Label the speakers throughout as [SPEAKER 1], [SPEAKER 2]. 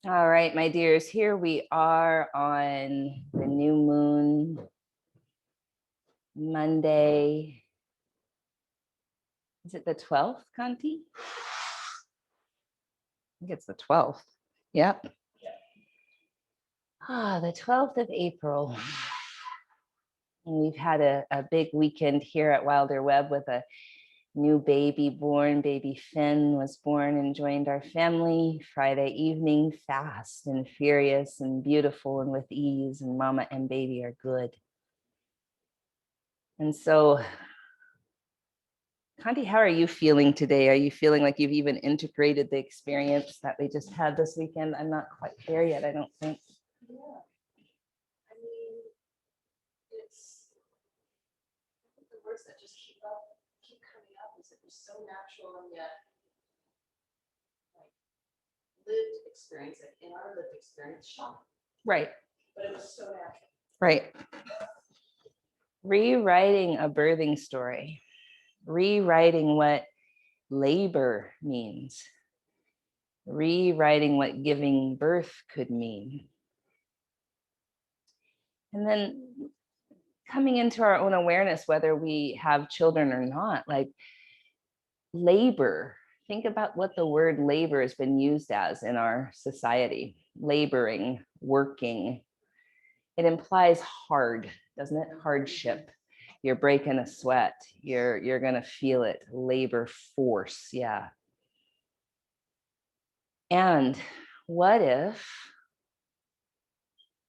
[SPEAKER 1] All right, my dears, here we are on the new moon Monday. Is it the 12th, Kanti? I think it's the 12th. Yep. The 12th of April. And we've had a big weekend here at Wilder Web with a new baby born. Baby Finn was born and joined our family Friday evening, fast and furious and beautiful and with ease, and mama and baby are good. And so, Kanti, how are you feeling today? Are you feeling like you've even integrated the experience that we just had this weekend? I'm not quite there yet, I don't think.
[SPEAKER 2] Yeah, I mean, it's the words that just keep coming up is it was so natural and yet like lived experience, like in our lived experience, shock.
[SPEAKER 1] Right.
[SPEAKER 2] But it was so natural.
[SPEAKER 1] Right. Rewriting a birthing story, rewriting what labor means, rewriting what giving birth could mean. And then coming into our own awareness, whether we have children or not, like labor. Think about what the word labor has been used as in our society. Laboring, working. It implies hard, doesn't it? Hardship. You're breaking a sweat. You're gonna feel it. Labor force, yeah. And what if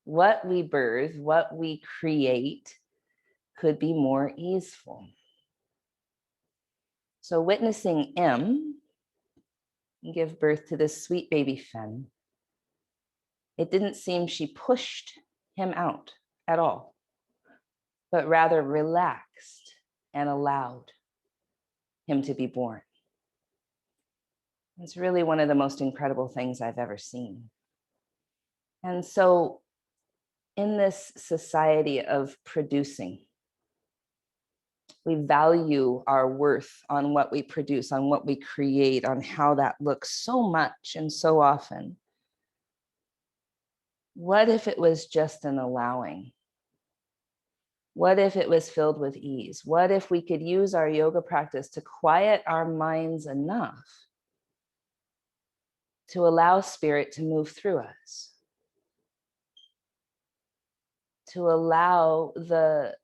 [SPEAKER 1] what we birth, what we create, could be more easeful? So witnessing M give birth to this sweet baby Finn, it didn't seem she pushed him out at all, but rather relaxed and allowed him to be born. It's really one of the most incredible things I've ever seen. And so, in this society of producing, we value our worth on what we produce, on what we create, on how that looks so much and so often. What if it was just an allowing? What if it was filled with ease? What if we could use our yoga practice to quiet our minds enough to allow spirit to move through us? To allow the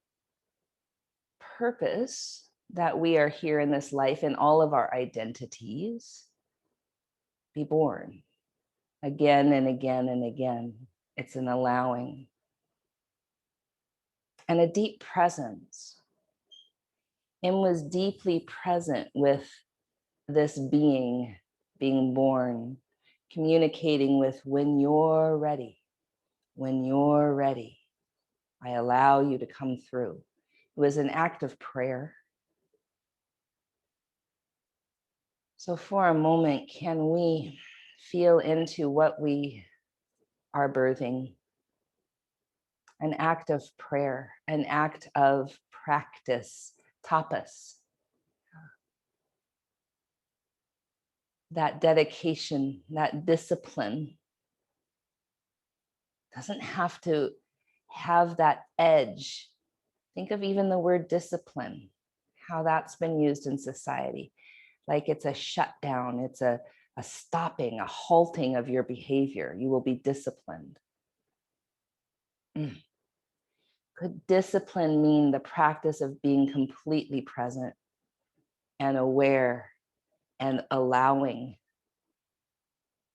[SPEAKER 1] purpose that we are here in this life in all of our identities be born again and again and again. It's an allowing and a deep presence. Im was deeply present with this being born, communicating with when you're ready, I allow you to come through. It was an act of prayer. So for a moment, can we feel into what we are birthing? An act of prayer, an act of practice, tapas. That dedication, that discipline doesn't have to have that edge. Think of even the word discipline, how that's been used in society. Like it's a shutdown, it's a stopping, a halting of your behavior. You will be disciplined. Could discipline mean the practice of being completely present and aware and allowing?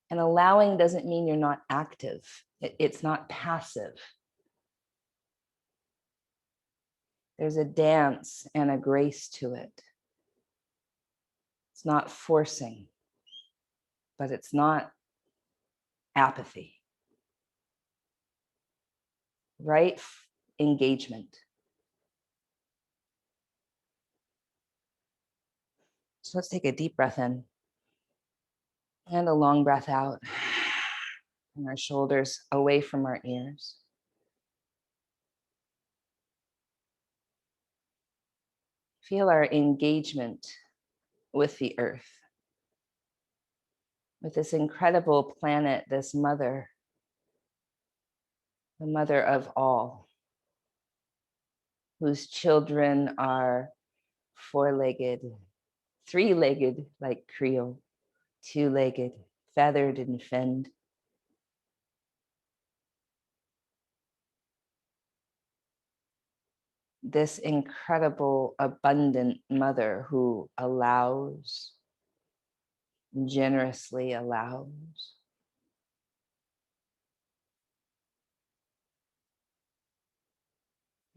[SPEAKER 1] And allowing doesn't mean you're not active. It's not passive. There's a dance and a grace to it. It's not forcing, but it's not apathy. Right engagement. So let's take a deep breath in and a long breath out. And our shoulders away from our ears. Feel our engagement with the earth. with this incredible planet, this mother, the mother of all, whose children are four-legged, three-legged like Creole, two-legged, feathered and finned. This incredible, abundant mother who allows, generously allows.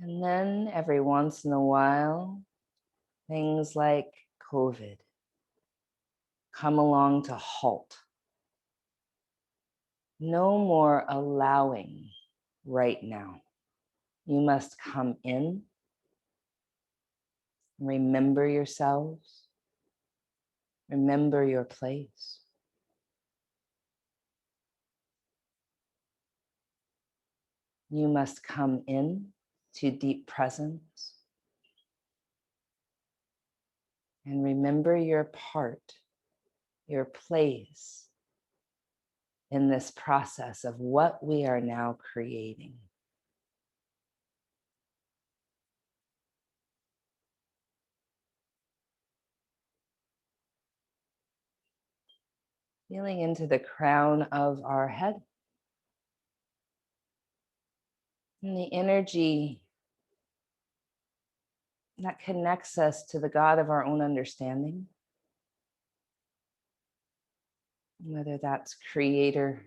[SPEAKER 1] And then every once in a while, things like COVID come along to halt. No more allowing right now. You must come in, remember yourselves, remember your place. You must come in to deep presence and remember your part, your place in this process of what we are now creating. Feeling into the crown of our head and the energy that connects us to the God of our own understanding, whether that's creator,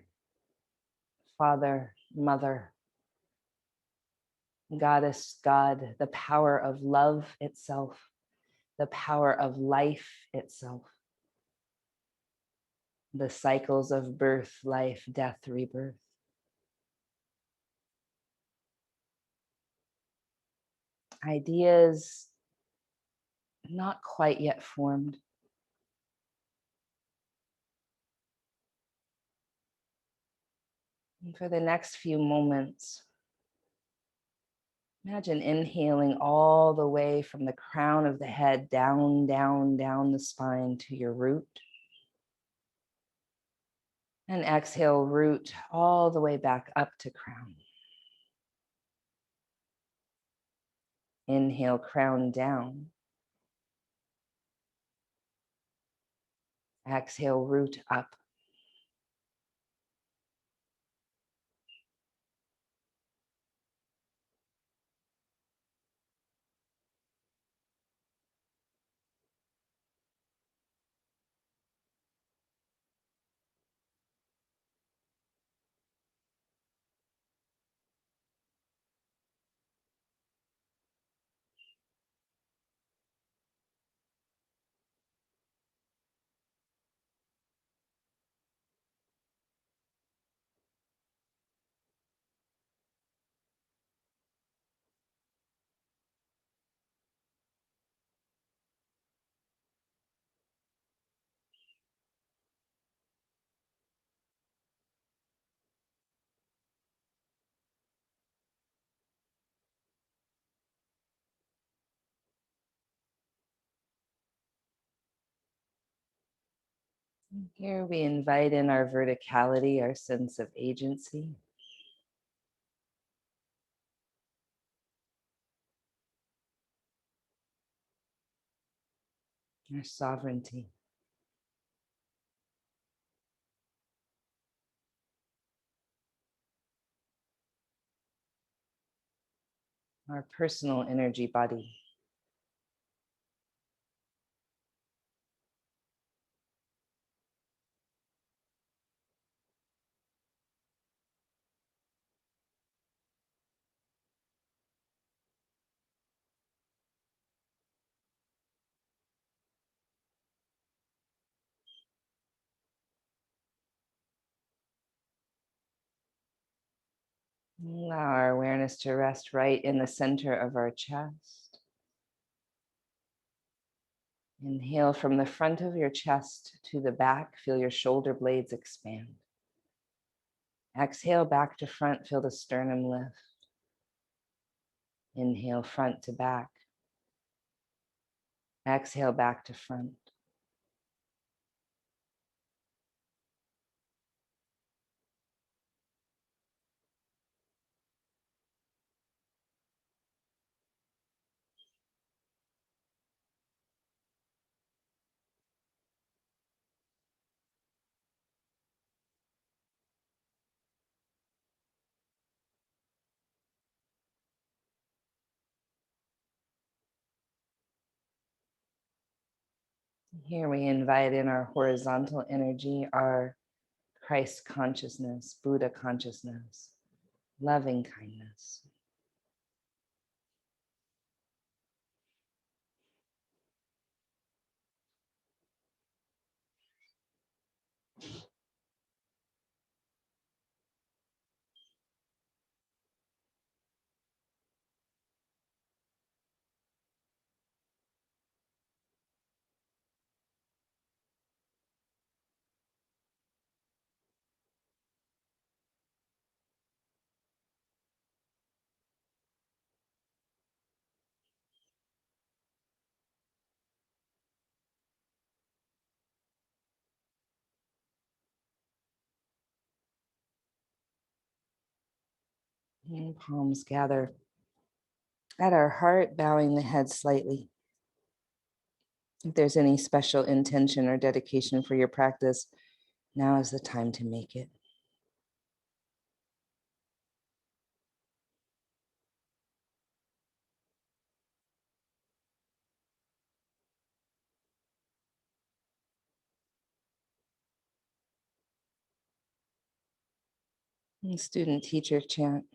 [SPEAKER 1] father, mother, goddess, God, the power of love itself, the power of life itself, the cycles of birth, life, death, rebirth. Ideas not quite yet formed. And for the next few moments, imagine inhaling all the way from the crown of the head down, down, down the spine to your root. And exhale, root all the way back up to crown. Inhale, crown down. Exhale, root up. Here we invite in our verticality, our sense of agency. Our sovereignty. Our personal energy body. Allow our awareness to rest right in the center of our chest. Inhale from the front of your chest to the back. Feel your shoulder blades expand. Exhale back to front. Feel the sternum lift. Inhale front to back. Exhale back to front. Here we invite in our horizontal energy, our Christ consciousness, Buddha consciousness, loving kindness. And palms gather at our heart, bowing the head slightly. If there's any special intention or dedication for your practice, now is the time to make it. And student teacher chant.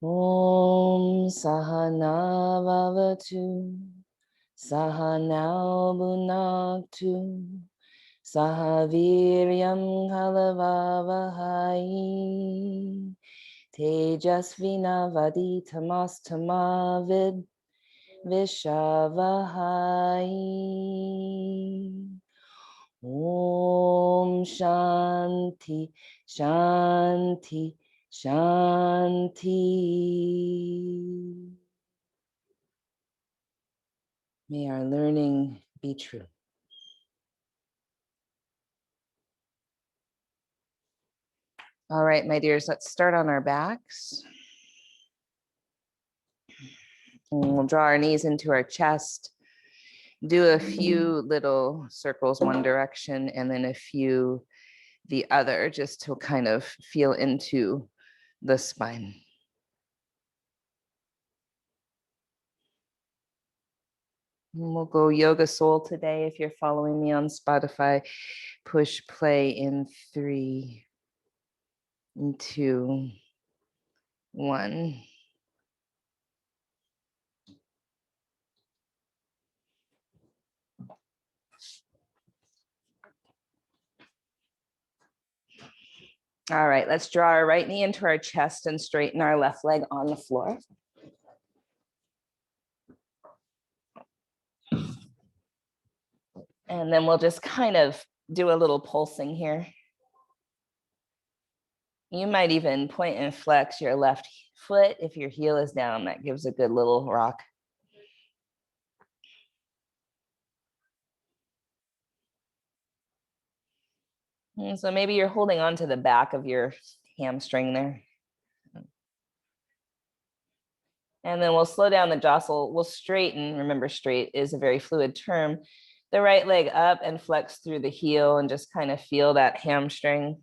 [SPEAKER 1] Om Sahana Vavatu Sahanao Bhunaktu Sahaviryam Kalavavahai Tejasvina Vaditamastamavid Vishavahai. Om Shanti, Shanti, Shanti. May our learning be true. All right, my dears, let's start on our backs. And we'll draw our knees into our chest. Do a few little circles one direction and then a few the other, just to kind of feel into the spine. And we'll go Yoga Soul today. If you're following me on Spotify, push play in 3, 2, 1. All right, let's draw our right knee into our chest and straighten our left leg on the floor. And then we'll just kind of do a little pulsing here. You might even point and flex your left foot if your heel is down. That gives a good little rock. And so maybe you're holding on to the back of your hamstring there. And then we'll slow down the jostle. We'll straighten. Remember, straight is a very fluid term. The right leg up and flex through the heel and just kind of feel that hamstring.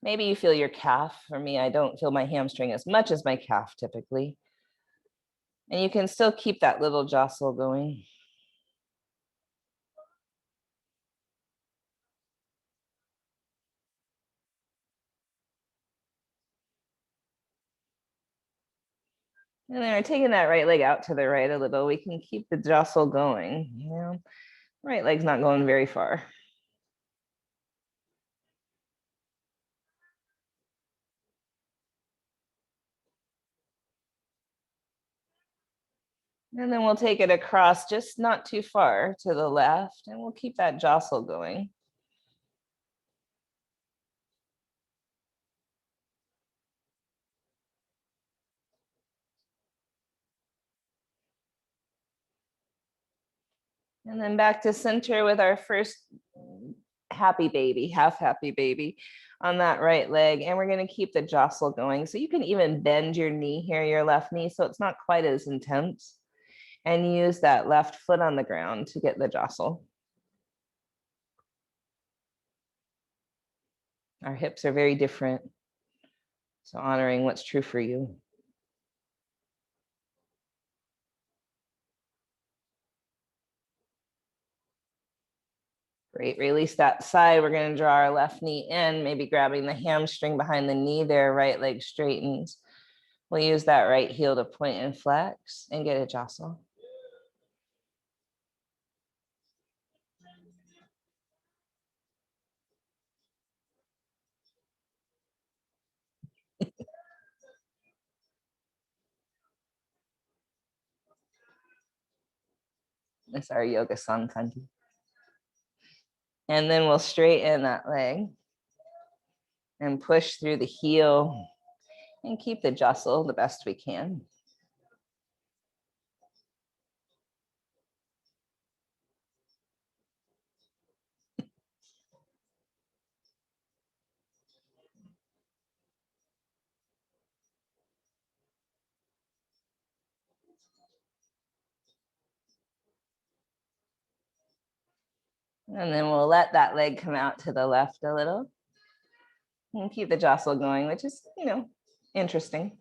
[SPEAKER 1] Maybe you feel your calf. For me, I don't feel my hamstring as much as my calf typically. And you can still keep that little jostle going. And then we're taking that right leg out to the right a little. We can keep the jostle going. You know, right leg's not going very far. And then we'll take it across, just not too far to the left, and we'll keep that jostle going. And then back to center with our first happy baby, half happy baby on that right leg. And we're going to keep the jostle going. So you can even bend your knee here, your left knee, so it's not quite as intense. And use that left foot on the ground to get the jostle. Our hips are very different. So honoring what's true for you. Great, release that side. We're gonna draw our left knee in, maybe grabbing the hamstring behind the knee there, right leg straightens. We'll use that right heel to point and flex and get a jostle. That's our yoga song, Kanti. And then we'll straighten that leg and push through the heel and keep the jostle the best we can. And then we'll let that leg come out to the left a little and keep the jostle going, which is, interesting.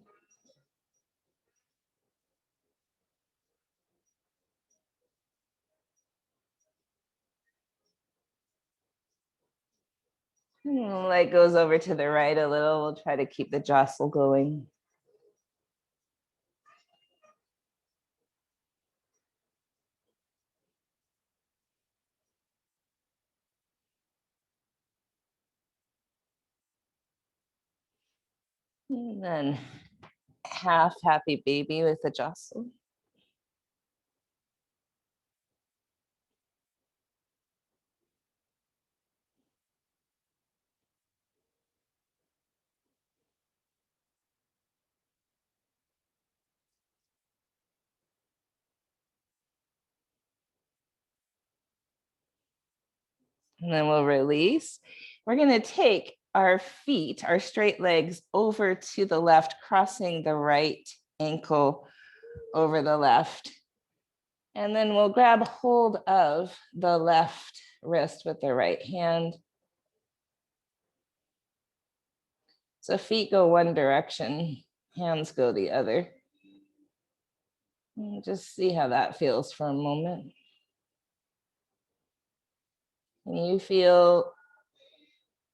[SPEAKER 1] Leg goes over to the right a little. We'll try to keep the jostle going. And then half happy baby with the jostle. And then we'll release. We're going to take our feet, our straight legs over to the left, crossing the right ankle over the left. And then we'll grab hold of the left wrist with the right hand. So feet go one direction, hands go the other. And just see how that feels for a moment. And you feel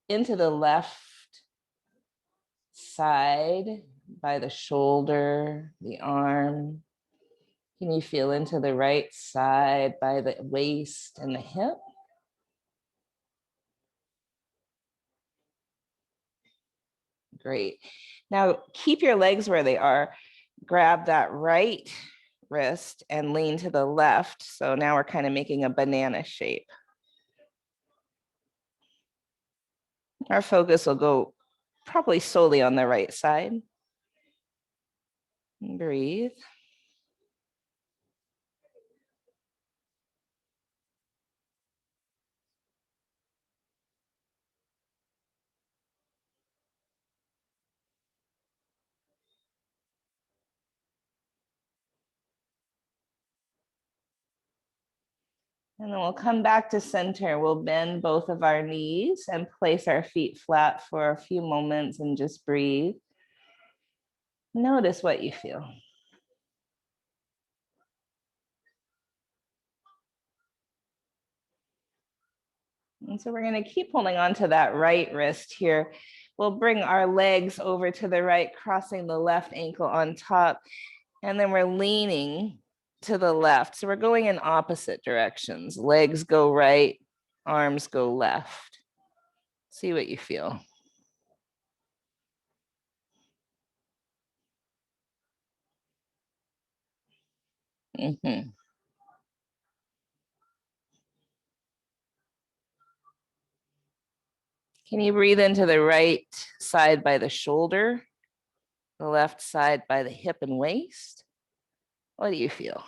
[SPEAKER 1] into the left side by the shoulder, the arm. Can you feel into the right side by the waist and the hip? Great. Now keep your legs where they are. Grab that right wrist and lean to the left. So now we're kind of making a banana shape. Our focus will go probably solely on the right side. Breathe. And then we'll come back to center. We'll bend both of our knees and place our feet flat for a few moments and just breathe. Notice what you feel. And so we're going to keep holding on to that right wrist here. We'll bring our legs over to the right, crossing the left ankle on top. And then we're leaning to the left. So we're going in opposite directions. Legs go right, arms go left. See what you feel. Mm-hmm. Can you breathe into the right side by the shoulder, the left side by the hip and waist? What do you feel?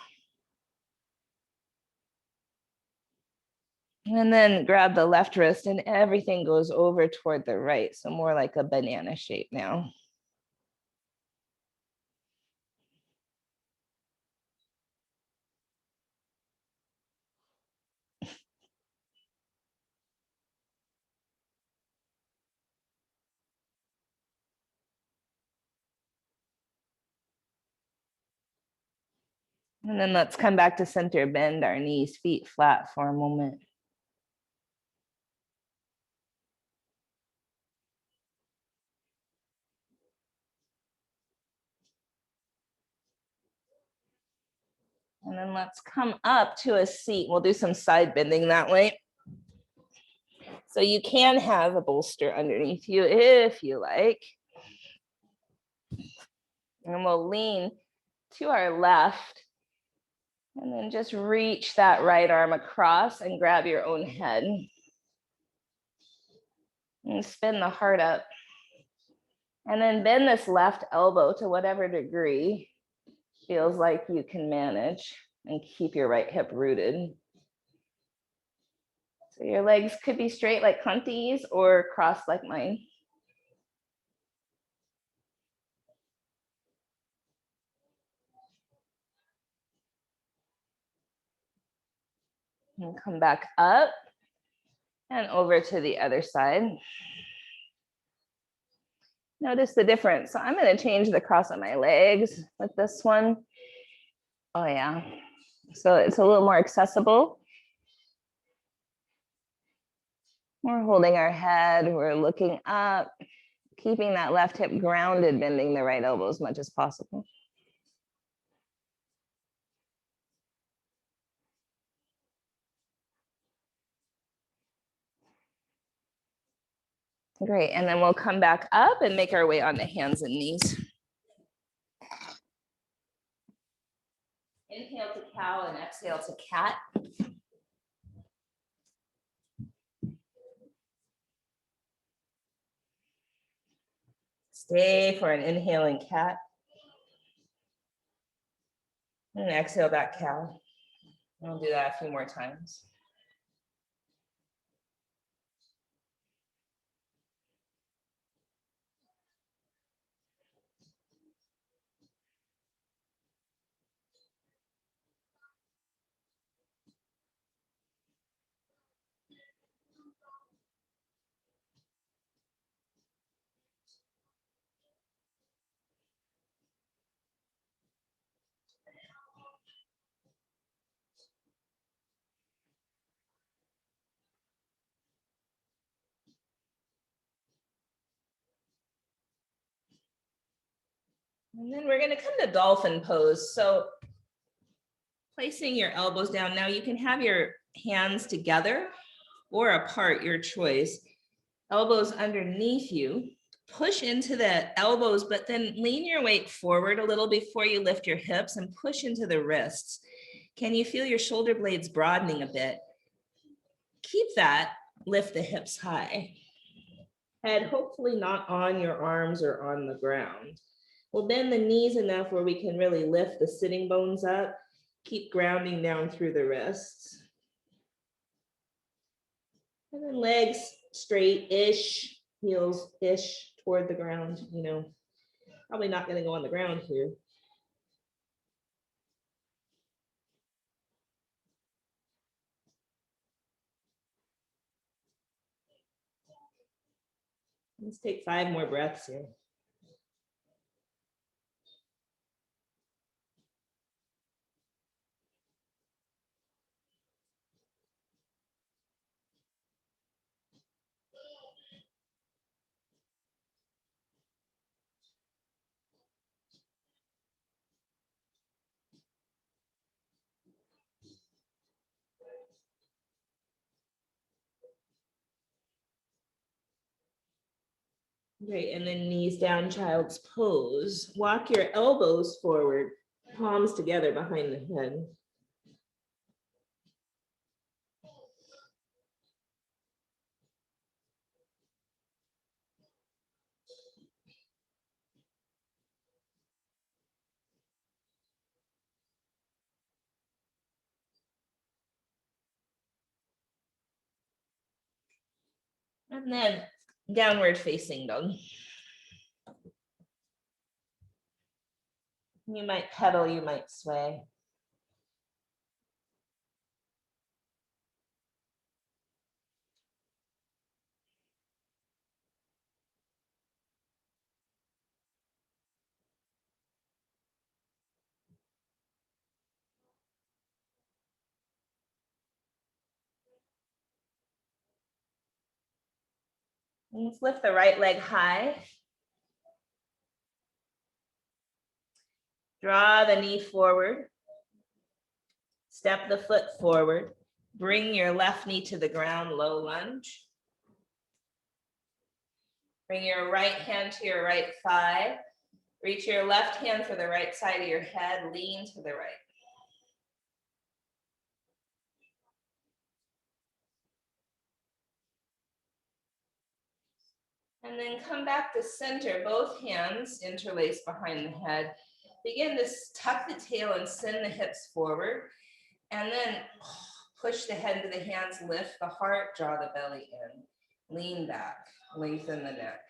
[SPEAKER 1] And then grab the left wrist and everything goes over toward the right. So more like a banana shape now. And then let's come back to center, bend our knees, feet flat for a moment. And then let's come up to a seat. We'll do some side bending that way. So you can have a bolster underneath you if you like. And we'll lean to our left. And then just reach that right arm across and grab your own head. And spin the heart up. And then bend this left elbow to whatever degree feels like you can manage, and keep your right hip rooted. So your legs could be straight like Hunties or crossed like mine. And come back up and over to the other side. Notice the difference. So I'm going to change the cross of my legs with this one. Oh yeah. So it's a little more accessible. We're holding our head, we're looking up, keeping that left hip grounded, bending the right elbow as much as possible. Great, and then we'll come back up and make our way onto hands and knees. Inhale to cow and exhale to cat. Stay for an inhaling cat. And exhale that cow. We'll do that a few more times. And then we're going to come to dolphin pose. So placing your elbows down. Now you can have your hands together or apart, your choice. Elbows underneath you. Push into the elbows, but then lean your weight forward a little before you lift your hips and push into the wrists. Can you feel your shoulder blades broadening a bit? Keep that, lift the hips high. Head hopefully not on your arms or on the ground. We'll bend the knees enough where we can really lift the sitting bones up. Keep grounding down through the wrists. And then legs straight-ish, heels-ish toward the ground, you know. Probably not gonna go on the ground here. Let's take 5 more breaths here. Great, and then knees down, child's pose. Walk your elbows forward, palms together behind the head. And then downward facing dog. You might pedal, you might sway. Let's lift the right leg high. Draw the knee forward. Step the foot forward. Bring your left knee to the ground, low lunge. Bring your right hand to your right thigh. Reach your left hand for the right side of your head, lean to the right. And then come back to center, both hands interlace behind the head. Begin to tuck the tail and send the hips forward. And then push the head to the hands, lift the heart, draw the belly in. Lean back, lengthen the neck.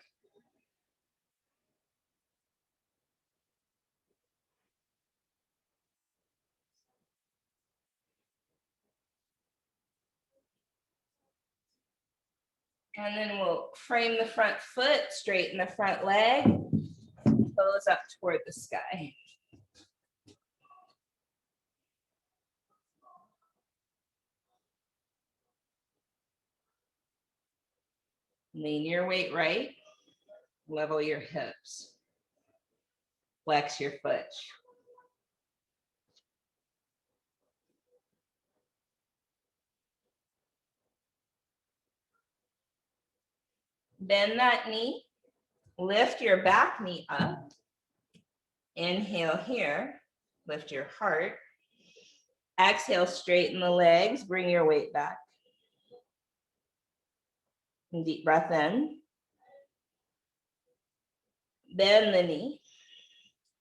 [SPEAKER 1] And then we'll frame the front foot, straighten the front leg, toes up toward the sky. Lean your weight right, level your hips, flex your foot. Bend that knee, lift your back knee up. Inhale here, lift your heart. Exhale, straighten the legs, bring your weight back. Deep breath in. Bend the knee.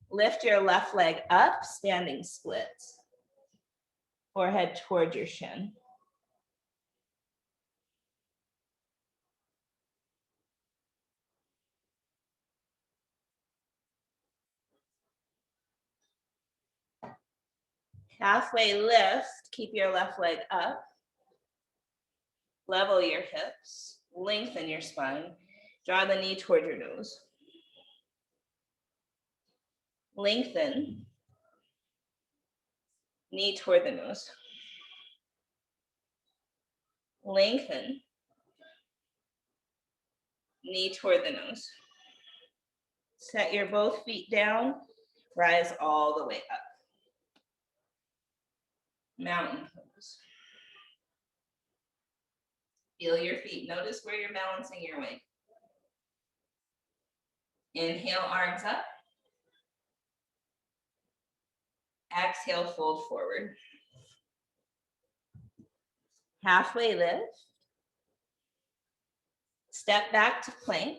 [SPEAKER 1] Lift your left leg up, standing splits. Forehead toward your shin. Halfway lift, keep your left leg up. Level your hips, lengthen your spine. Draw the knee toward your nose. Lengthen. Knee toward the nose. Lengthen. Knee toward the nose. Set your both feet down. Rise all the way up. Mountain pose. Feel your feet. Notice where you're balancing your weight. Inhale, arms up. Exhale, fold forward. Halfway lift. Step back to plank.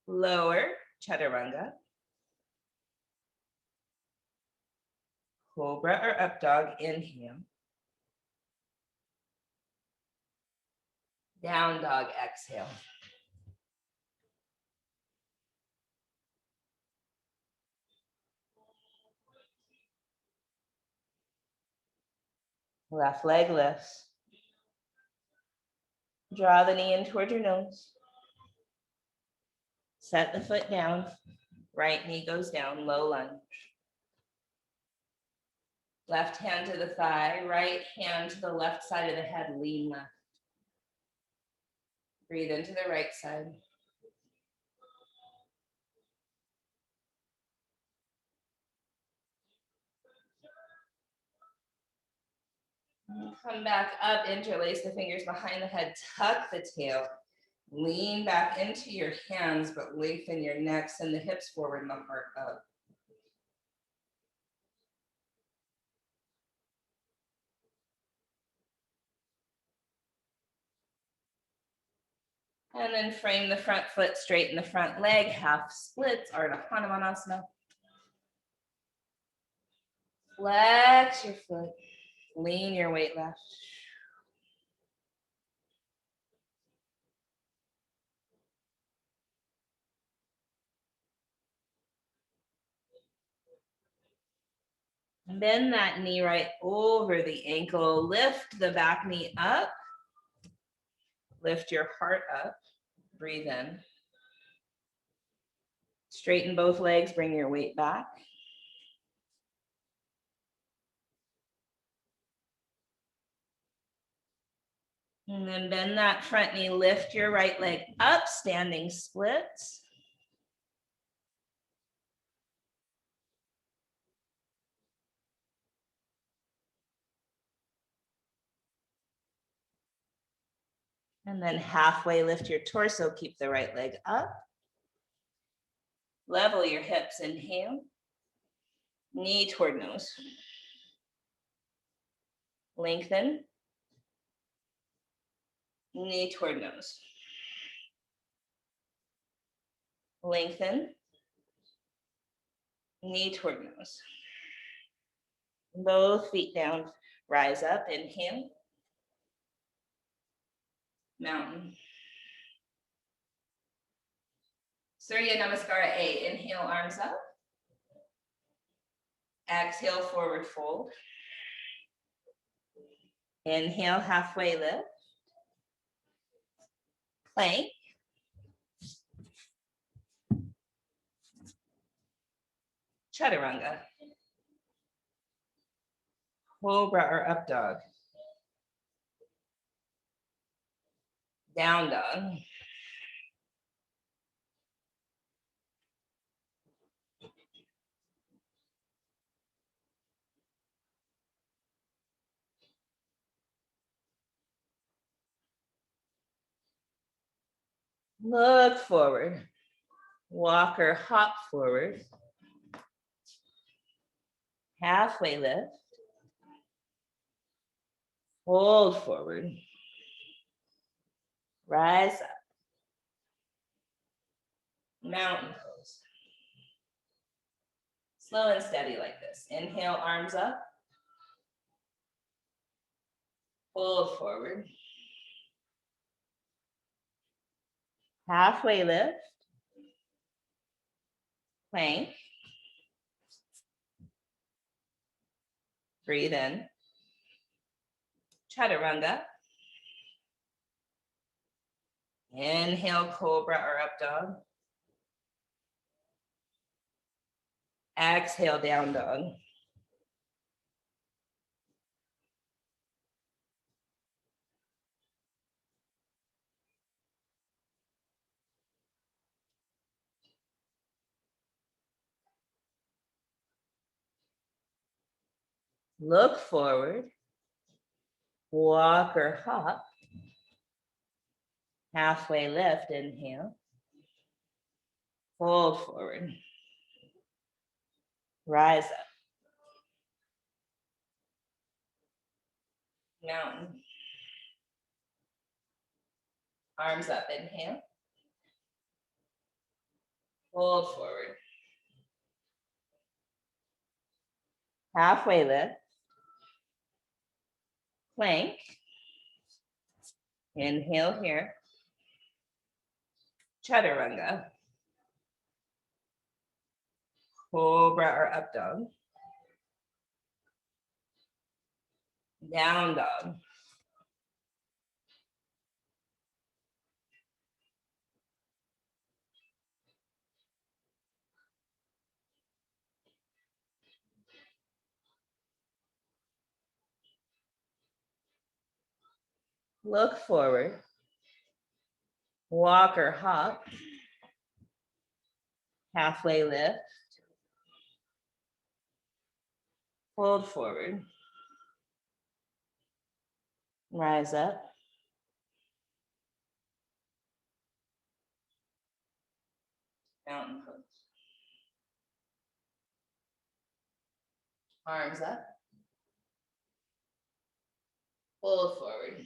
[SPEAKER 1] Lower, chaturanga. Cobra or up dog, inhale. Down dog, exhale. Left leg lifts. Draw the knee in toward your nose. Set the foot down. Right knee goes down, low lunge. Left hand to the thigh, right hand to the left side of the head, lean left. Breathe into the right side. Come back up, interlace the fingers behind the head, tuck the tail. Lean back into your hands, but lengthen your neck, send the hips forward and the heart up. And then frame the front foot, straighten the front leg, half splits, Ardha Hanumanasana. Flex your foot, lean your weight left. Bend that knee right over the ankle, lift the back knee up, lift your heart up, breathe in. Straighten both legs, bring your weight back. And then bend that front knee, lift your right leg up, standing splits. And then halfway lift your torso, keep the right leg up. Level your hips, inhale. Knee toward nose. Lengthen. Knee toward nose. Lengthen. Knee toward nose. Both feet down, rise up, inhale. Mountain. Surya Namaskara A, inhale, arms up. Exhale, forward fold. Inhale, halfway lift. Plank. Chaturanga. Cobra or up dog. Down dog. Look forward. Walk or hop forward. Halfway lift. Fold forward. Rise up. Mountain pose. Slow and steady like this. Inhale, arms up. Fold forward. Halfway lift. Plank. Breathe in. Chaturanga. Inhale, cobra or up dog. Exhale, down dog. Look forward. Walk or hop. Halfway lift, inhale. Fold forward. Rise up. Mountain. Arms up, inhale. Fold forward. Halfway lift. Plank. Inhale here. Chaturanga. Cobra or up dog. Down dog. Look forward. Walk or hop. Halfway lift. Fold forward. Rise up. Mountain pose. Arms up. Fold forward.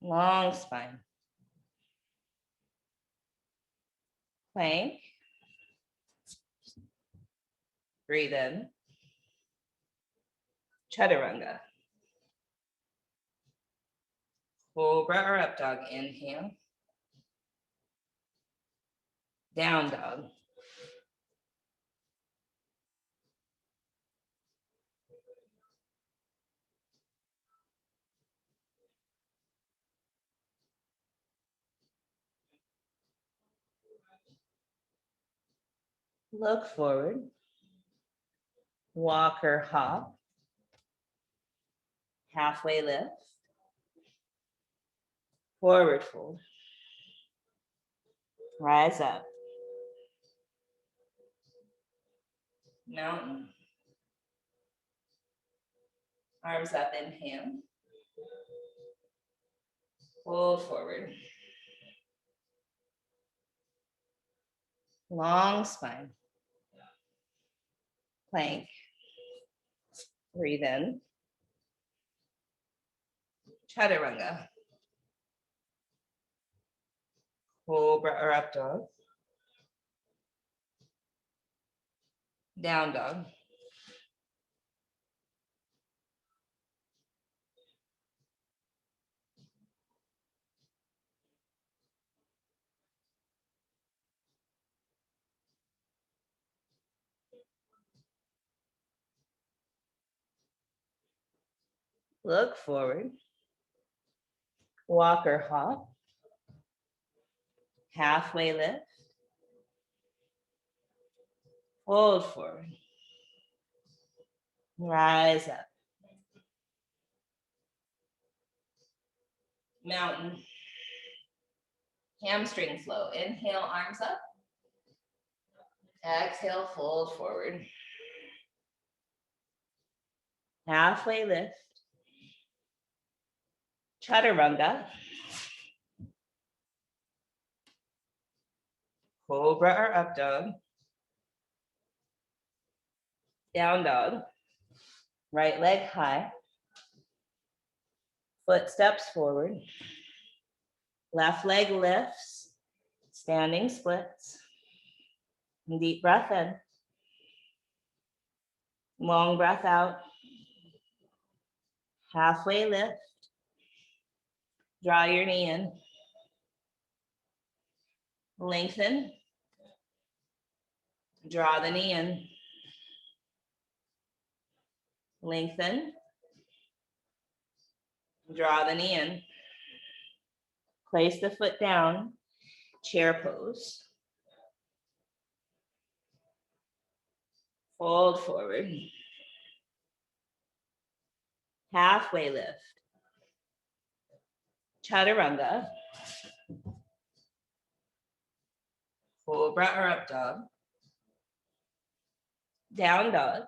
[SPEAKER 1] Long spine. Plank. Breathe in. Chaturanga. Cobra or up dog, inhale. Down dog. Look forward. Walk or hop. Halfway lift. Forward fold. Rise up. Mountain. Arms up, inhale. Fold forward. Long spine. Plank. Breathe in. Chaturanga. Cobra or up dog. Down dog. Look forward. Walk or hop. Halfway lift. Fold forward. Rise up. Mountain. Hamstring flow. Inhale, arms up. Exhale, fold forward. Halfway lift. Chaturanga. Cobra or up dog. Down dog. Right leg high. Foot steps forward. Left leg lifts. Standing splits. Deep breath in. Long breath out. Halfway lift. Draw your knee in. Lengthen. Draw the knee in. Lengthen. Draw the knee in. Place the foot down. Chair pose. Fold forward. Halfway lift. Chaturanga. Cobra or up dog. Down dog.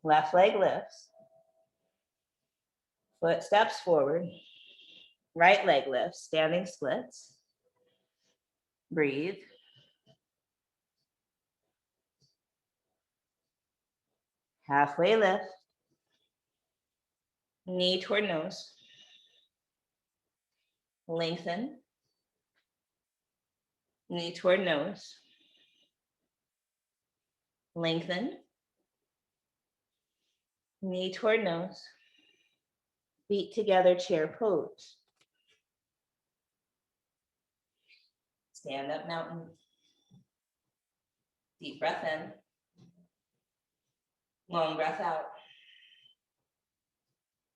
[SPEAKER 1] Left leg lifts. Foot steps forward. Right leg lifts. Standing splits. Breathe. Halfway lift. Knee toward nose. Lengthen. Knee toward nose. Lengthen. Knee toward nose. Feet together, chair pose. Stand up mountain. Deep breath in. Long breath out.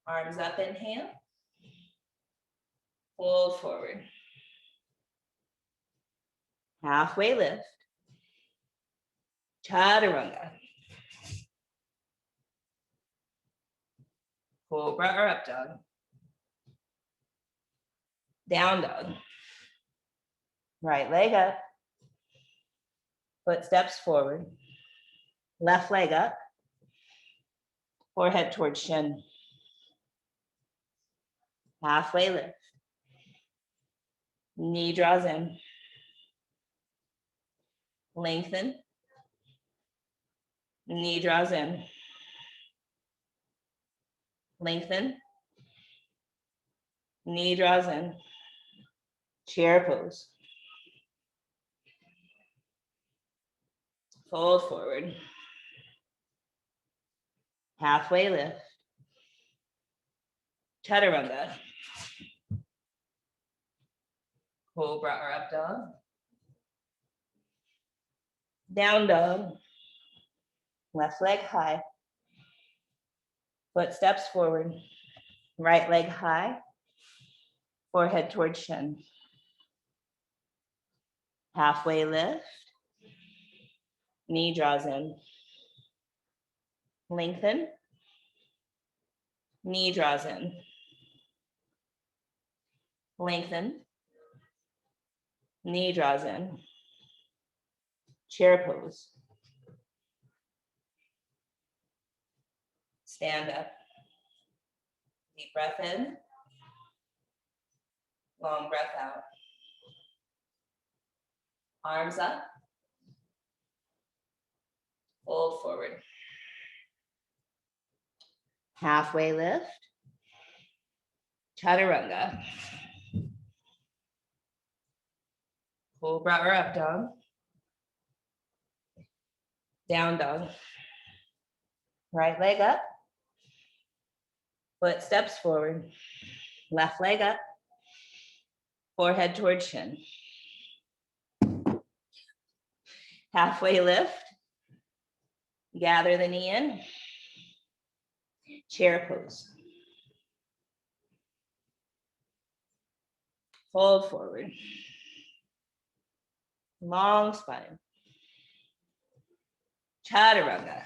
[SPEAKER 1] Arms up, inhale. Fold forward. Halfway lift. Chaturanga. Cobra or up dog. Down dog. Right leg up. Foot steps forward. Left leg up. Forehead towards shin. Halfway lift. Knee draws in. Lengthen. Knee draws in. Lengthen. Knee draws in. Chair pose. Fold forward. Halfway lift. Chaturanga. Cobra or up dog. Down dog. Left leg high. Foot steps forward. Right leg high. Forehead towards shin. Halfway lift. Knee draws in. Lengthen. Knee draws in. Lengthen. Knee draws in. Chair pose. Stand up. Deep breath in. Long breath out. Arms up. Fold forward. Halfway lift. Chaturanga. Cobra or up dog. Down dog. Right leg up. Foot steps forward. Left leg up. Forehead towards shin. Halfway lift. Gather the knee in. Chair pose. Fold forward. Long spine. Chaturanga.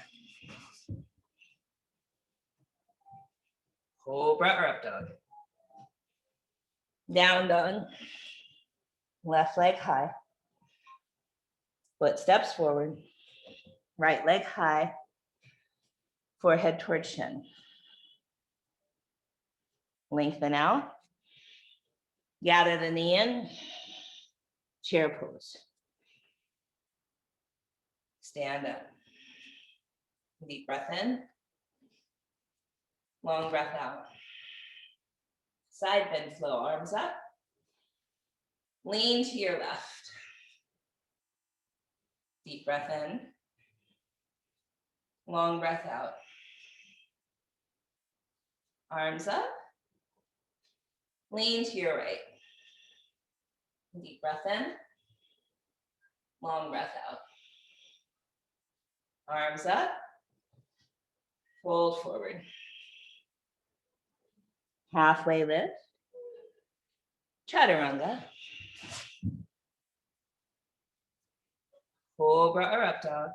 [SPEAKER 1] Cobra or up dog. Down dog. Left leg high. Foot steps forward. Right leg high. Forehead towards shin. Lengthen out. Gather the knee in. Chair pose. Stand up. Deep breath in. Long breath out. Side bend flow, arms up. Lean to your left. Deep breath in. Long breath out. Arms up. Lean to your right. Deep breath in. Long breath out. Arms up. Fold forward. Halfway lift. Chaturanga. Cobra or up dog.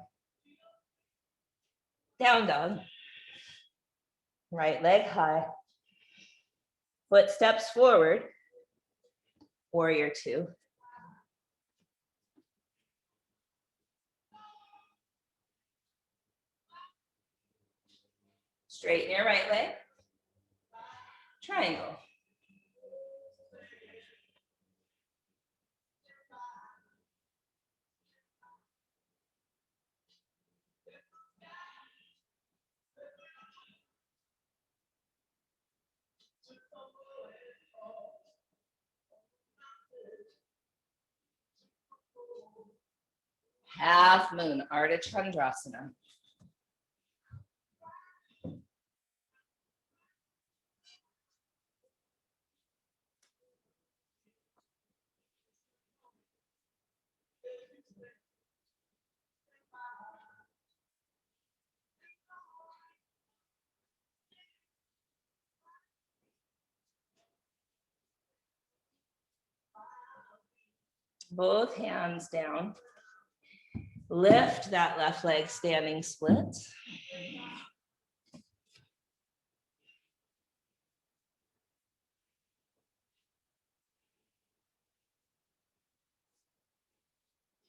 [SPEAKER 1] Down dog. Right leg high. Foot steps forward. Warrior two. Straighten your right leg. Triangle. Half moon, Ardha Chandrasana. Both hands down. Lift that left leg, standing splits.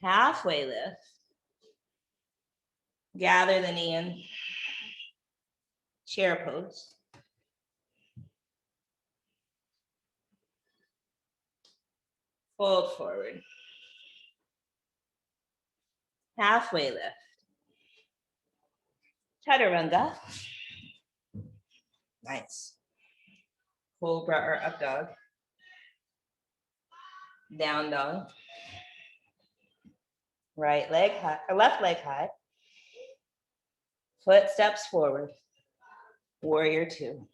[SPEAKER 1] Halfway lift. Gather the knee in. Chair pose. Fold forward. Halfway lift. Chaturanga. Nice. Cobra or up dog. Down dog. Right leg high, or left leg high. Foot steps forward. Warrior two.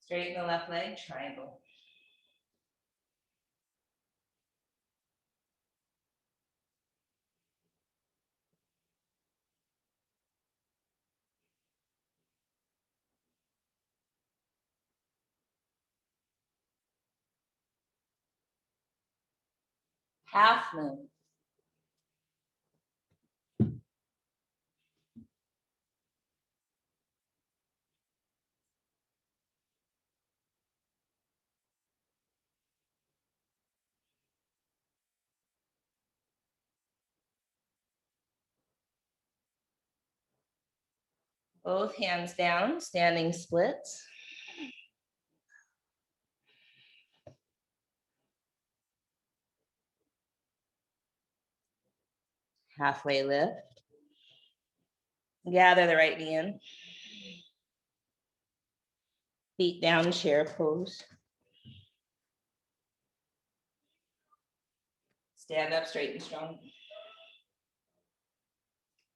[SPEAKER 1] Straighten the left leg, triangle. half moon. Both hands down, standing splits. Halfway lift. Gather the right knee in. Feet down, chair pose. Stand up straight and strong.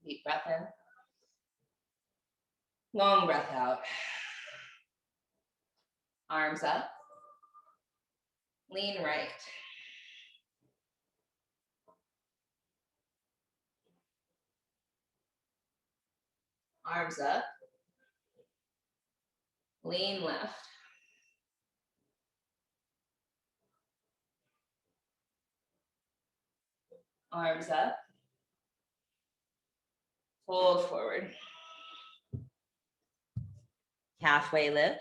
[SPEAKER 1] Deep breath in. Long breath out. Arms up. Lean right. Arms up. Lean left. Arms up. Fold forward. Halfway lift.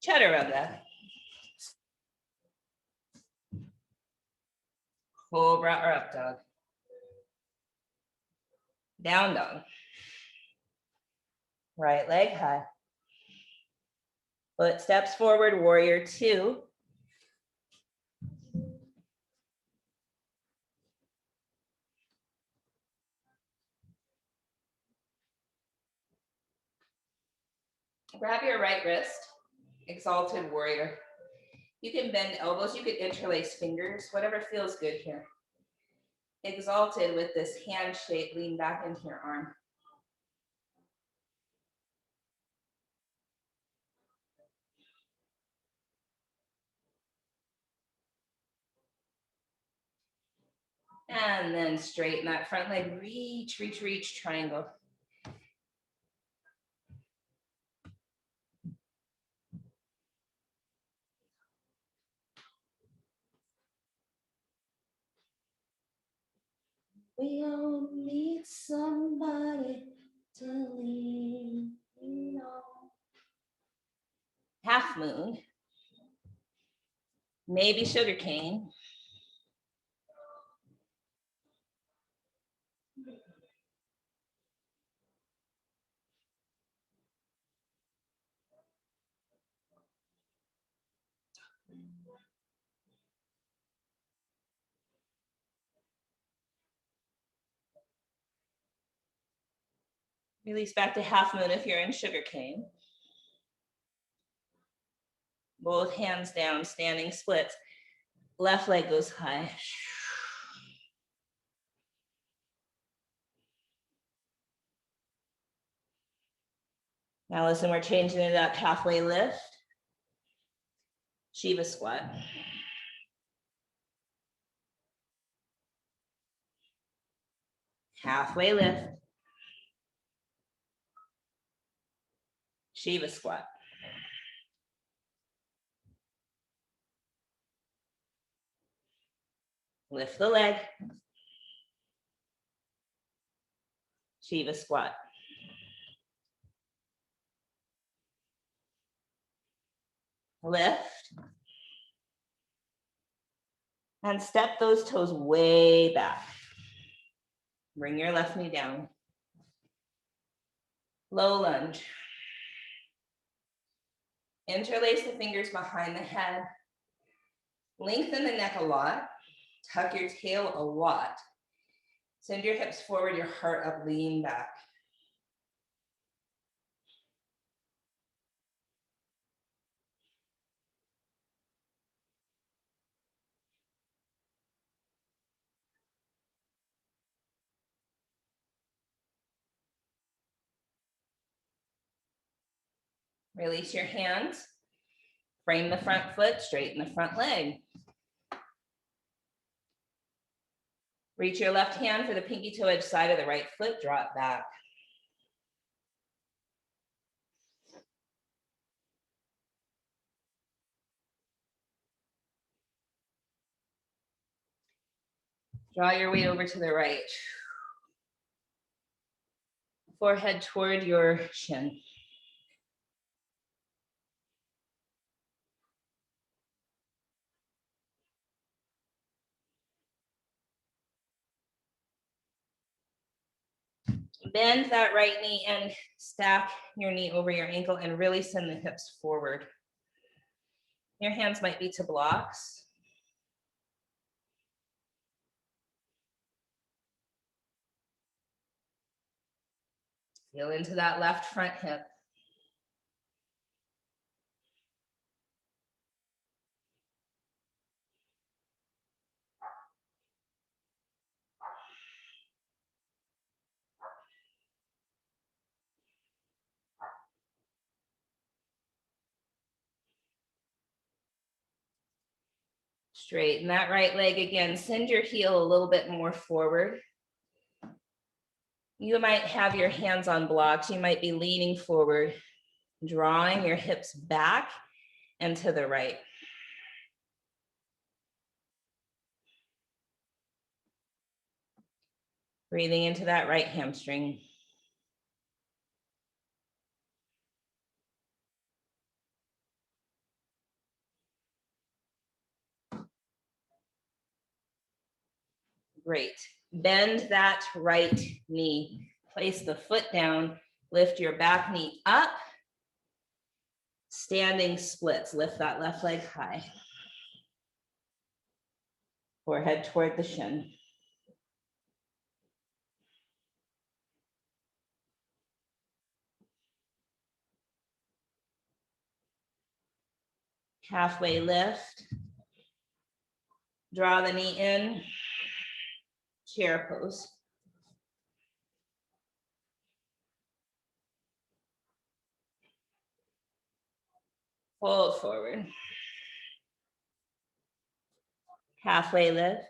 [SPEAKER 1] Chaturanga. Cobra or up dog. Down dog. Right leg high. Foot steps forward, warrior two. Grab your right wrist, exalted warrior. You can bend elbows, you can interlace fingers, whatever feels good here. Exalted with this hand shape, lean back into your arm. And then straighten that front leg, reach, reach, reach, triangle. We all need somebody to lean on. Half moon. Maybe sugar cane. Release back to half moon if you're in sugar cane. Both hands down, standing splits. Left leg goes high. Now listen, we're changing it up. Halfway lift. Shiva squat. Halfway lift. Shiva squat. Lift the leg. Shiva squat. Lift. And step those toes way back. Bring your left knee down. Low lunge. Interlace the fingers behind the head. Lengthen the neck a lot. Tuck your tail a lot. Send your hips forward, your heart up, lean back. Release your hands. Frame the front foot, straighten the front leg. Reach your left hand for the pinky toe edge side of the right foot, draw it back. Draw your weight over to the right. Forehead toward your shin. Bend that right knee and stack your knee over your ankle and really send the hips forward. Your hands might be to blocks. Feel into that left front hip. Straighten that right leg again. Send your heel a little bit more forward. You might have your hands on blocks. You might be leaning forward, drawing your hips back and to the right. Breathing into that right hamstring. Great. Bend that right knee. Place the foot down. Lift your back knee up. Standing splits. Lift that left leg high. Forehead toward the shin. Halfway lift. Draw the knee in. Chair pose. Fold forward. Halfway lift.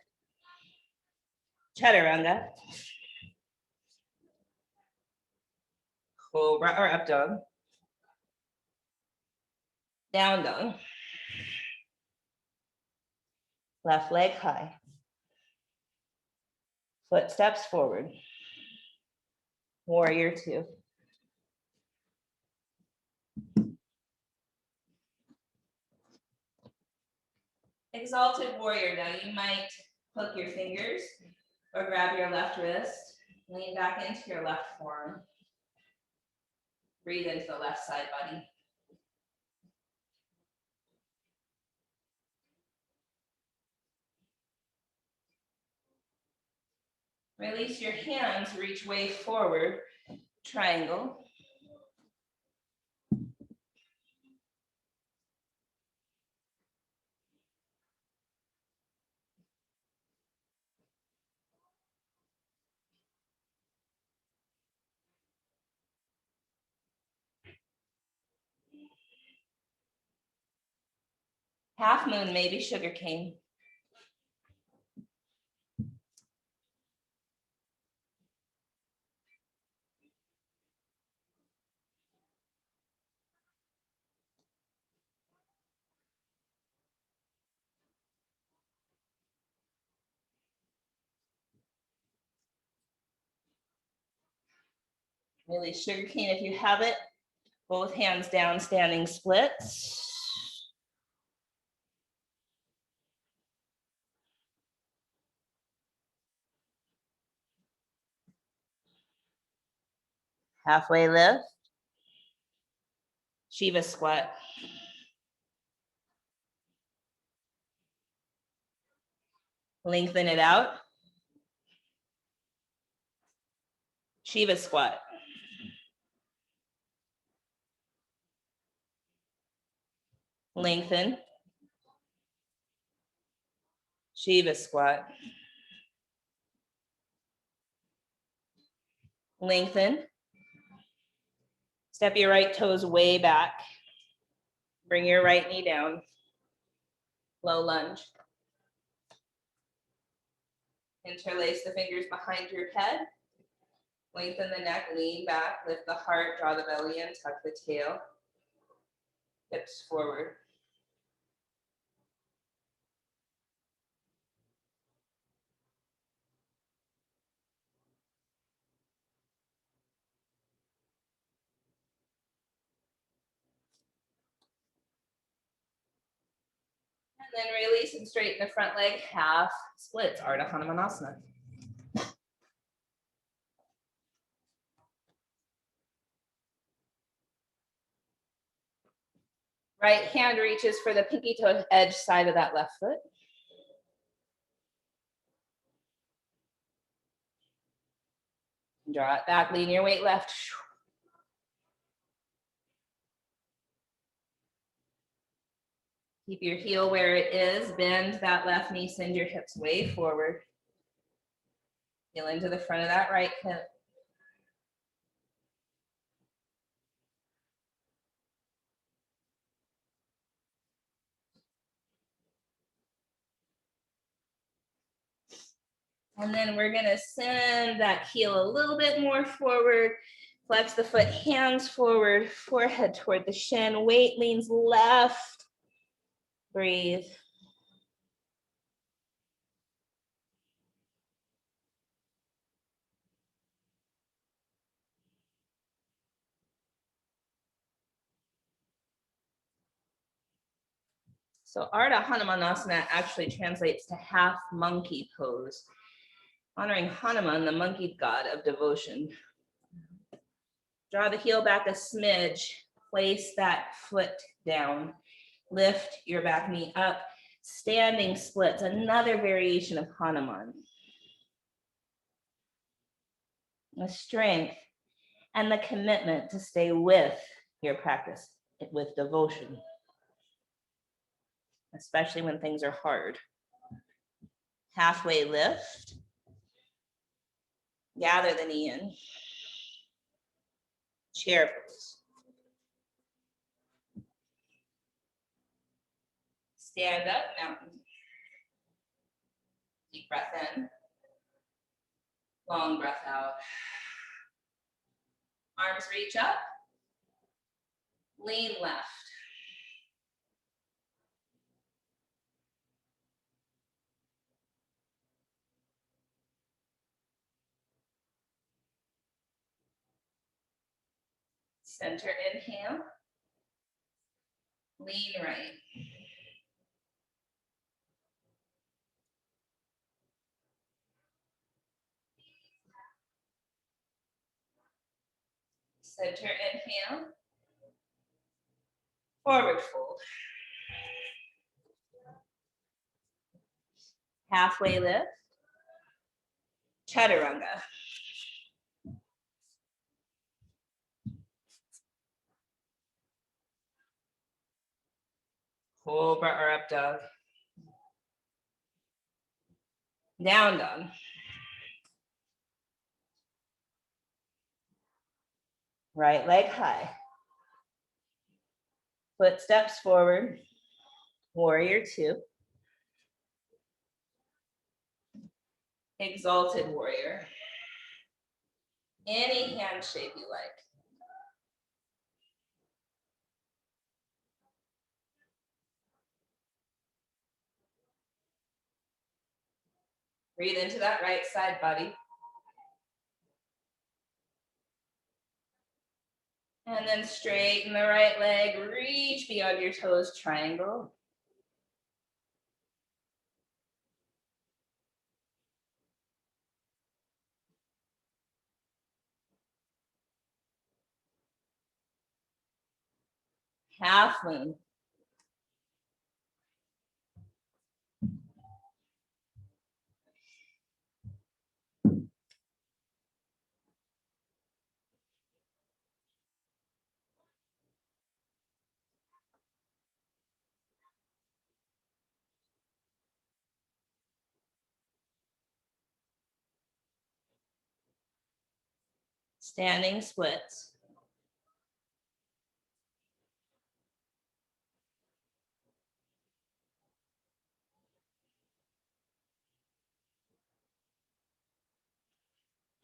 [SPEAKER 1] Chaturanga. Cobra or up dog. Down dog. Left leg high. Foot steps forward. Warrior two. Exalted warrior. Now you might hook your fingers or grab your left wrist. Lean back into your left forearm. Breathe into the left side body. Release your hands, reach way forward, triangle. Half moon, maybe sugar cane. Release sugar cane if you have it. Both hands down, standing splits. Halfway lift. Shiva squat. Lengthen it out. Shiva squat. Lengthen. Shiva squat. Lengthen. Step your right toes way back. Bring your right knee down. Low lunge. Interlace the fingers behind your head. Lengthen the neck, lean back, lift the heart, draw the belly in, tuck the tail. Hips forward. Then release and straighten the front leg, half splits, Ardha Hanumanasana. Right hand reaches for the pinky toe edge side of that left foot. Draw it back, lean your weight left. Keep your heel where it is, bend that left knee, send your hips way forward. Heel into the front of that right hip. And then we're gonna send that heel a little bit more forward. Flex the foot, hands forward, forehead toward the shin, weight leans left. Breathe. So Ardha Hanumanasana actually translates to half monkey pose, honoring Hanuman, the monkey god of devotion. Draw the heel back a smidge, place that foot down, lift your back knee up, standing splits, another variation of Hanuman. The strength and the commitment to stay with your practice, with devotion, especially when things are hard. Halfway lift, gather the knee in, chair pose. Stand up, mountain. Deep breath in, long breath out. Arms reach up, lean left. Center inhale, lean right. Center inhale, forward fold. Halfway lift, chaturanga. Cobra or up dog. Down dog. Right leg high. Footsteps forward. Warrior two. Exalted warrior. Any hand shape you like. Breathe into that right side body. And then straighten the right leg, reach beyond your toes, triangle. Half moon. Standing splits.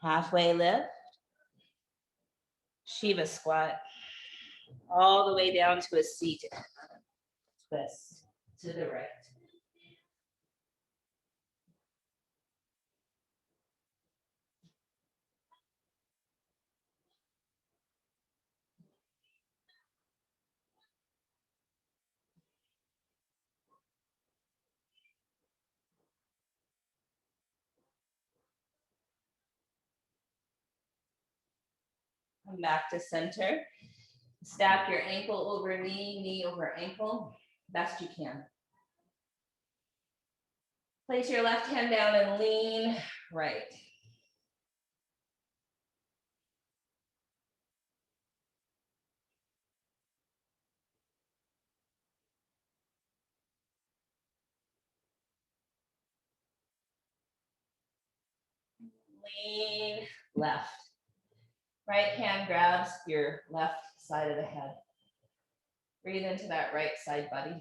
[SPEAKER 1] Halfway lift. Shiva squat. All the way down to a seat. Twist to the right. Come back to center. Stack your ankle over knee, knee over ankle, best you can. Place your left hand down and lean right. Lean left. Right hand grabs your left side of the head. Breathe into that right side body.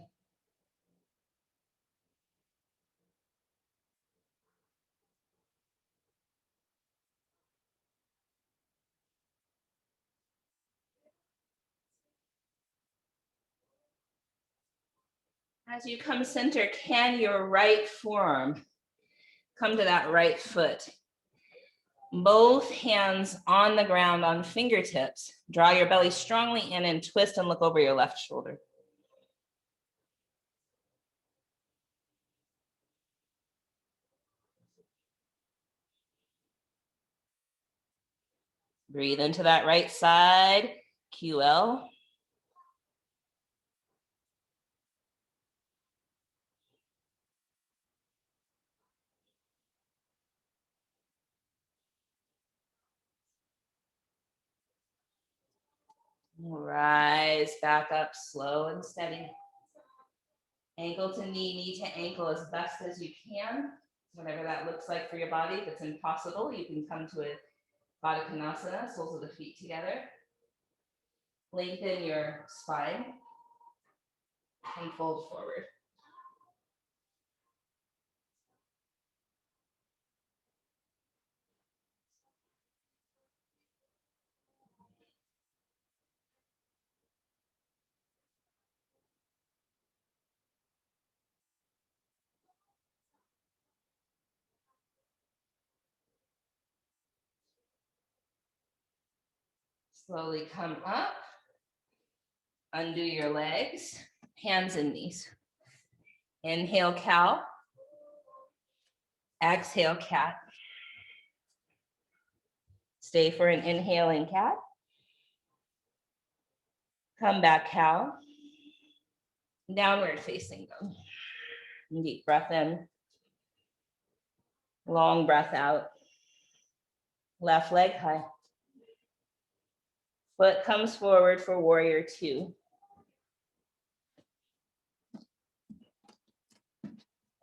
[SPEAKER 1] As you come center, can your right forearm come to that right foot? Both hands on the ground on fingertips. Draw your belly strongly in and twist and look over your left shoulder. Breathe into that right side, QL. Rise back up, slow and steady. Ankle to knee, knee to ankle as best as you can. Whatever that looks like for your body. If it's impossible, you can come to a Baddha Konasana, soles of the feet together. Lengthen your spine and fold forward. Slowly come up, undo your legs, hands and knees. Inhale, cow. Exhale, cat. Stay for an inhaling cat. Come back, cow. Downward facing dog. Deep breath in. Long breath out. Left leg high. Foot comes forward for warrior two.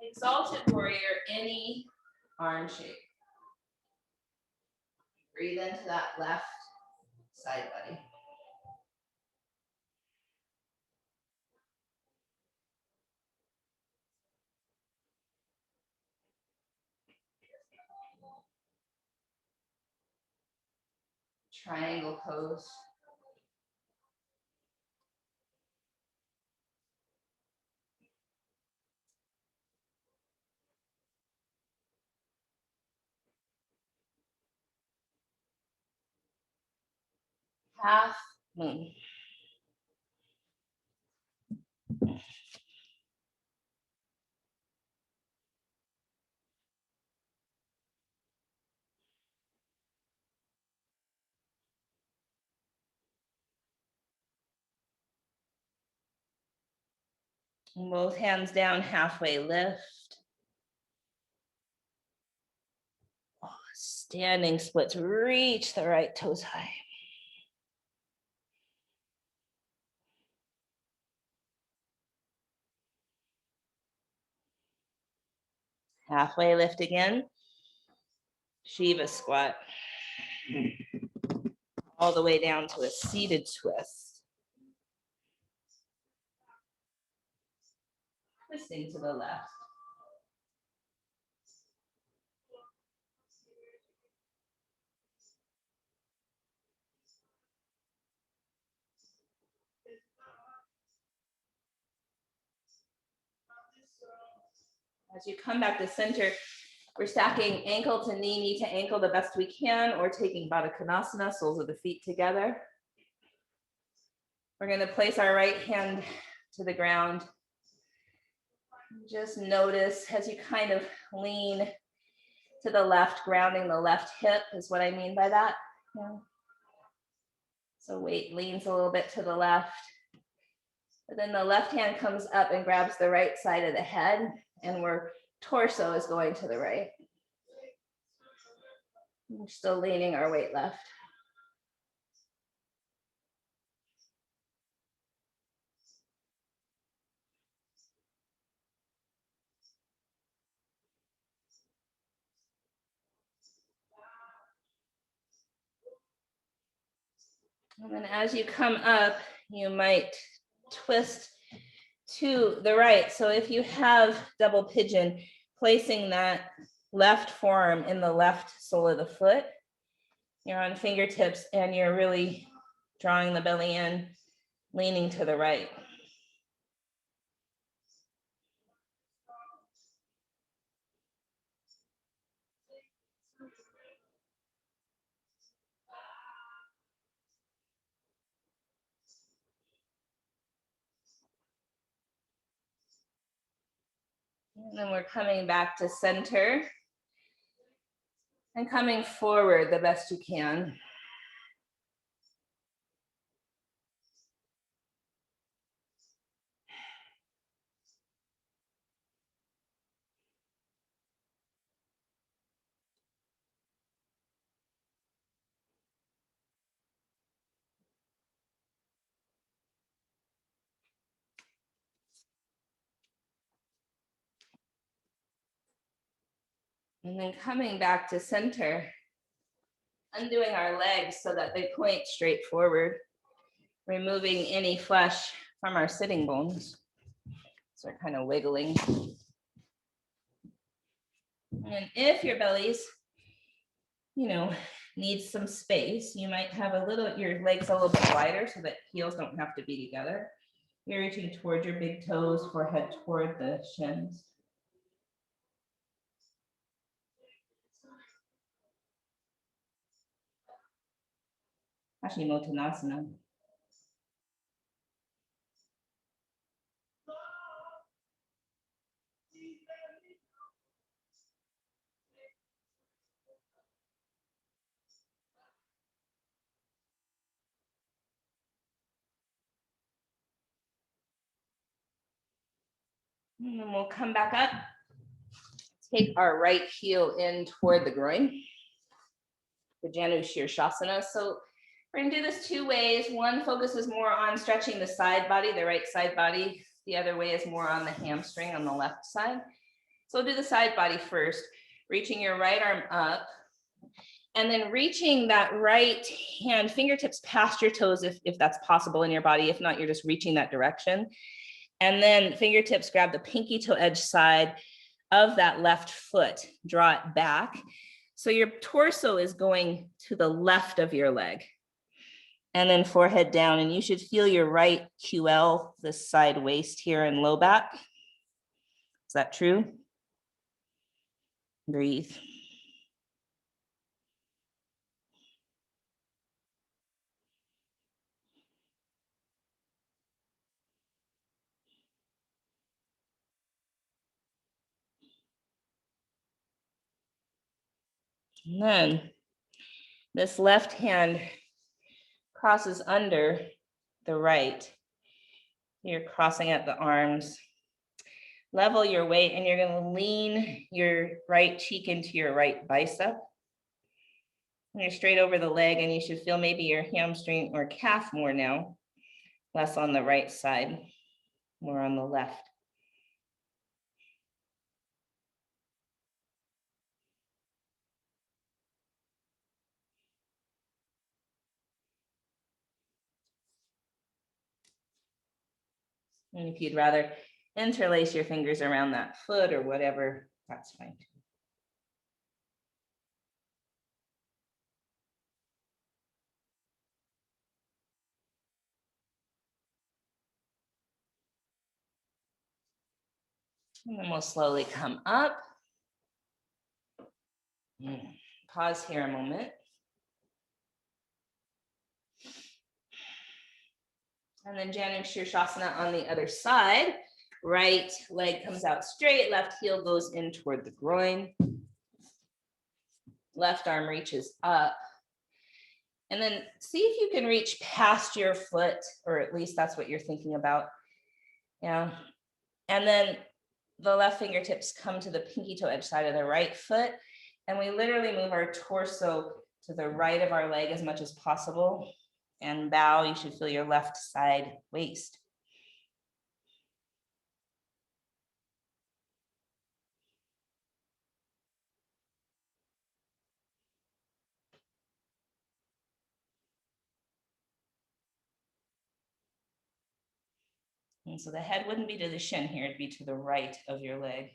[SPEAKER 1] Exalted warrior, any arm shape. Breathe into that left side body. Triangle pose. Half moon. Both hands down, halfway lift. Standing splits, reach the right toes high. Halfway lift again. Shiva squat. All the way down to a seated twist. Twisting to the left. As you come back to center, we're stacking ankle to knee, knee to ankle the best we can, or taking Baddha Konasana, soles of the feet together. We're going to place our right hand to the ground. Just notice as you kind of lean to the left, grounding the left hip is what I mean by that. Yeah. So weight leans a little bit to the left. But then the left hand comes up and grabs the right side of the head, and our torso is going to the right. We're still leaning our weight left. And then as you come up, you might twist to the right. So if you have double pigeon, placing that left forearm in the left sole of the foot, you're on fingertips and you're really drawing the belly in, leaning to the right. And then we're coming back to center and coming forward the best you can. And then coming back to center, undoing our legs so that they point straight forward, removing any flesh from our sitting bones. So we're kind of wiggling. And if your belly's, needs some space, you might have your legs a little bit wider so that heels don't have to be together. You're reaching towards your big toes, forehead toward the shins. Hashimotonasana. And then we'll come back up. Take our right heel in toward the groin. The Janu Shavasana. So we're going to do this two ways. One focuses more on stretching the side body, the right side body. The other way is more on the hamstring on the left side. So we'll do the side body first, reaching your right arm up and then reaching that right hand, fingertips past your toes if that's possible in your body. If not, you're just reaching that direction. And then fingertips grab the pinky toe edge side of that left foot, draw it back. So your torso is going to the left of your leg. And then forehead down, and you should feel your right QL, this side waist here and low back. Is that true? Breathe. And then this left hand crosses under the right. You're crossing at the arms. Level your weight, and you're going to lean your right cheek into your right bicep. And you're straight over the leg, and you should feel maybe your hamstring or calf more now. Less on the right side, more on the left. And if you'd rather interlace your fingers around that foot or whatever, that's fine too. And then we'll slowly come up. Pause here a moment. And then Janu Shirshasana on the other side. Right leg comes out straight, left heel goes in toward the groin. Left arm reaches up. And then see if you can reach past your foot, or at least that's what you're thinking about. Yeah. And then the left fingertips come to the pinky toe edge side of the right foot. And we literally move our torso to the right of our leg as much as possible. And bow, you should feel your left side waist. And so the head wouldn't be to the shin here, it'd be to the right of your leg.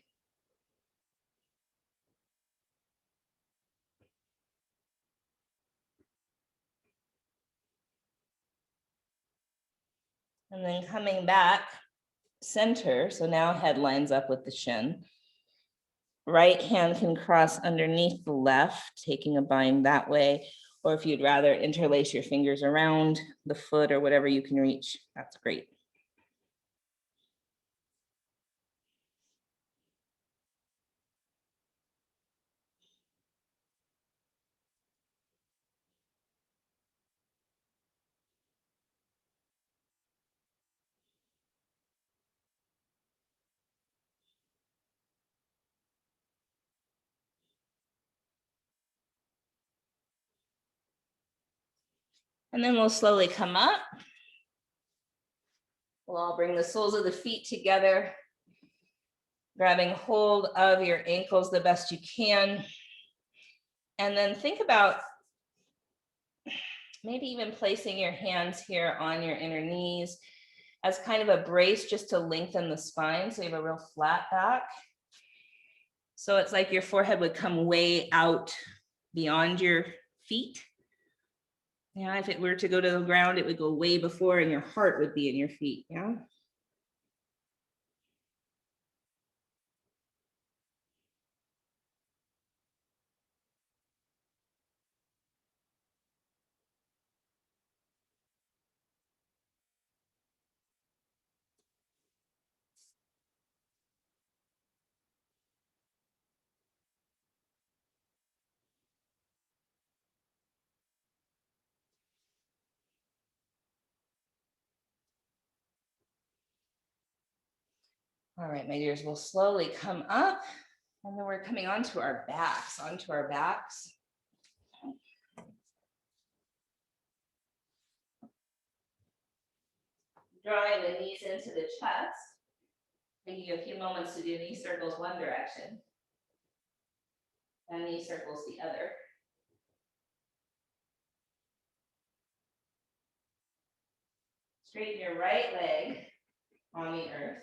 [SPEAKER 1] And then coming back center, so now head lines up with the shin. Right hand can cross underneath the left, taking a bind that way. Or if you'd rather interlace your fingers around the foot or whatever you can reach, that's great. And then we'll slowly come up. We'll all bring the soles of the feet together, grabbing hold of your ankles the best you can. And then think about maybe even placing your hands here on your inner knees as kind of a brace just to lengthen the spine so you have a real flat back. So it's like your forehead would come way out beyond your feet. Yeah, if it were to go to the ground, it would go way before and your heart would be in your feet, yeah? All right, my dears, we'll slowly come up and then we're coming onto our backs, Drawing the knees into the chest. Taking you a few moments to do knee circles one direction and knee circles the other. Straighten your right leg on the earth.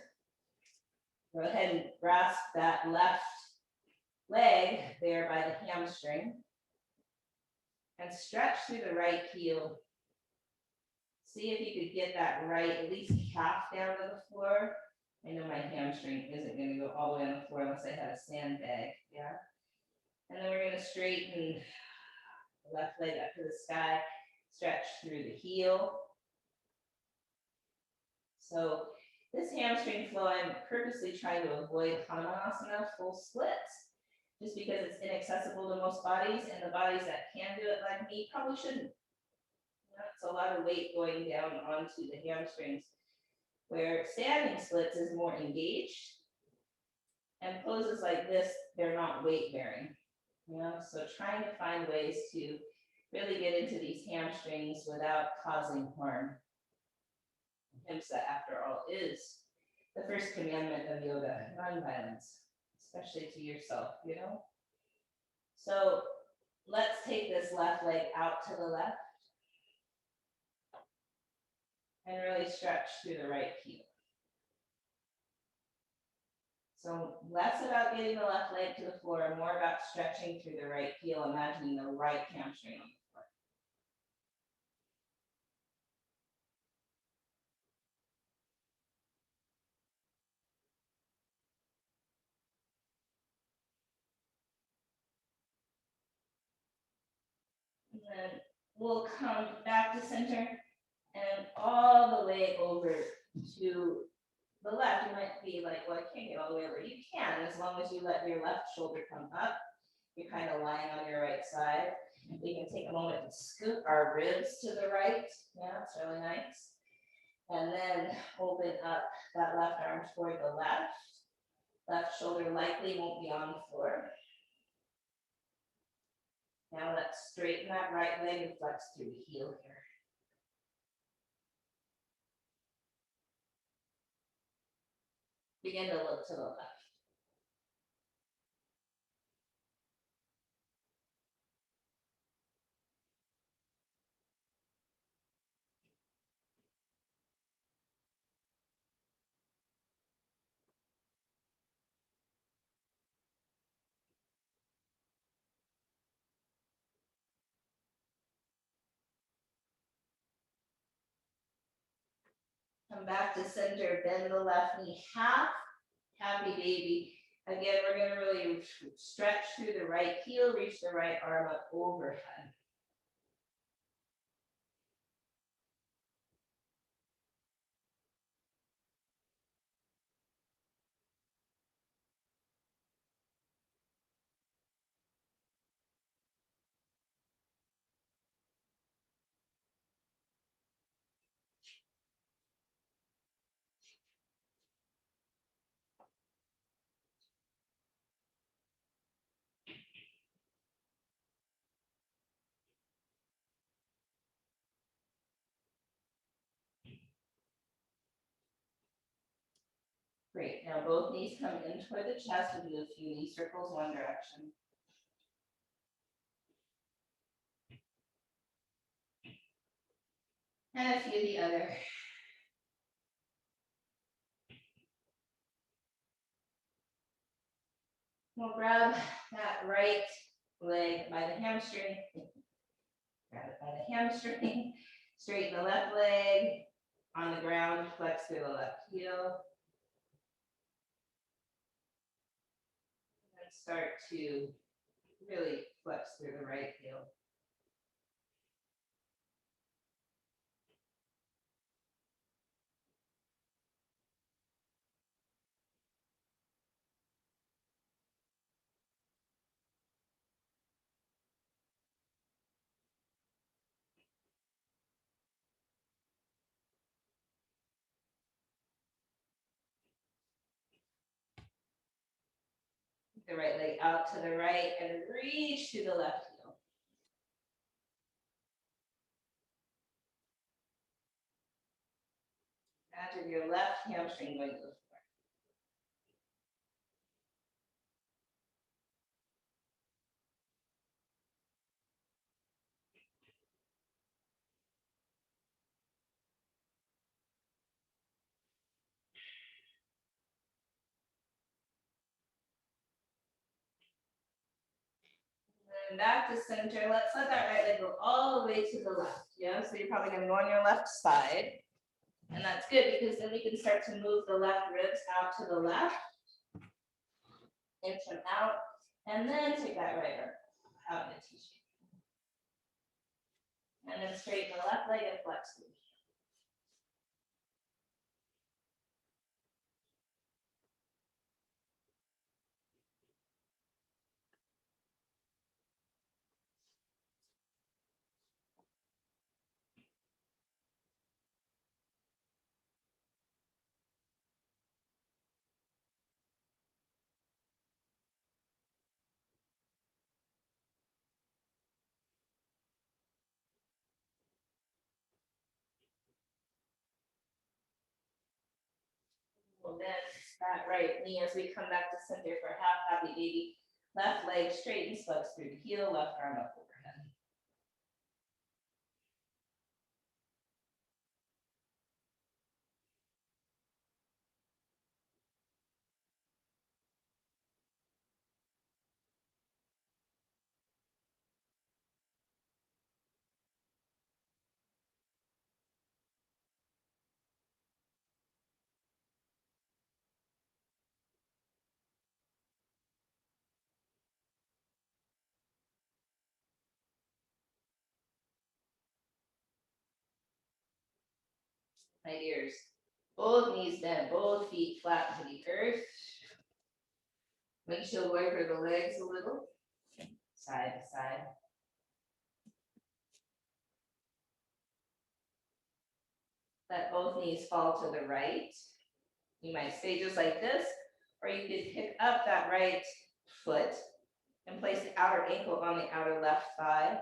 [SPEAKER 1] Go ahead and grasp that left leg there by the hamstring and stretch through the right heel. See if you could get that right, at least calf down to the floor. I know my hamstring isn't going to go all the way on the floor unless I had a sandbag, yeah? And then we're going to straighten the left leg up to the sky, stretch through the heel. So this hamstring flow, I'm purposely trying to avoid Hanumanasana, full splits, just because it's inaccessible to most bodies, and the bodies that can do it like me probably shouldn't. It's a lot of weight going down onto the hamstrings, where standing splits is more engaged. And poses like this, they're not weight bearing. So trying to find ways to really get into these hamstrings without causing harm. Ahimsa, after all, is the first commandment of yoga, non-violence, especially to yourself, So let's take this left leg out to the left and really stretch through the right heel. So less about getting the left leg to the floor, more about stretching through the right heel, imagining the right hamstring on the floor. And then we'll come back to center and all the way over to the left. You might be like, well, I can't get all the way over. You can, as long as you let your left shoulder come up. you're kind of lying on your right side. We can take a moment to scoop our ribs to the right. Yeah, it's really nice. And then open up that left arm toward the left. Left shoulder likely won't be on the floor. Now let's straighten that right leg and flex through the heel here. Begin to look to the left. Come back to center, bend the left knee half, happy baby. Again, we're gonna really stretch through the right heel, reach the right arm up overhead. Great, now both knees come in toward the chest. We'll do a few knee circles one direction. And a few the other. We'll grab that right leg by the hamstring. Grab it by the hamstring. Straighten the left leg on the ground, flex through the left heel. And start to really flex through the right heel. The right leg out to the right and reach to the left heel. Imagine your left hamstring going to the floor. And back to center. Let's let that right leg go all the way to the left. Yeah, so you're probably going to go on your left side. And that's good because then we can start to move the left ribs out to the left. Inch them out. And then take that right arm out in a T shape. And then straighten the left leg and flex through. We'll bend that right knee as we come back to center for half happy baby. Left leg straightens, flex through the heel, left arm up overhead. My ears. Both knees bent, both feet flat to the earth. Windshield wiper the legs a little. side to side. Let both knees fall to the right. You might stay just like this, or you could pick up that right foot and place the outer ankle on the outer left thigh.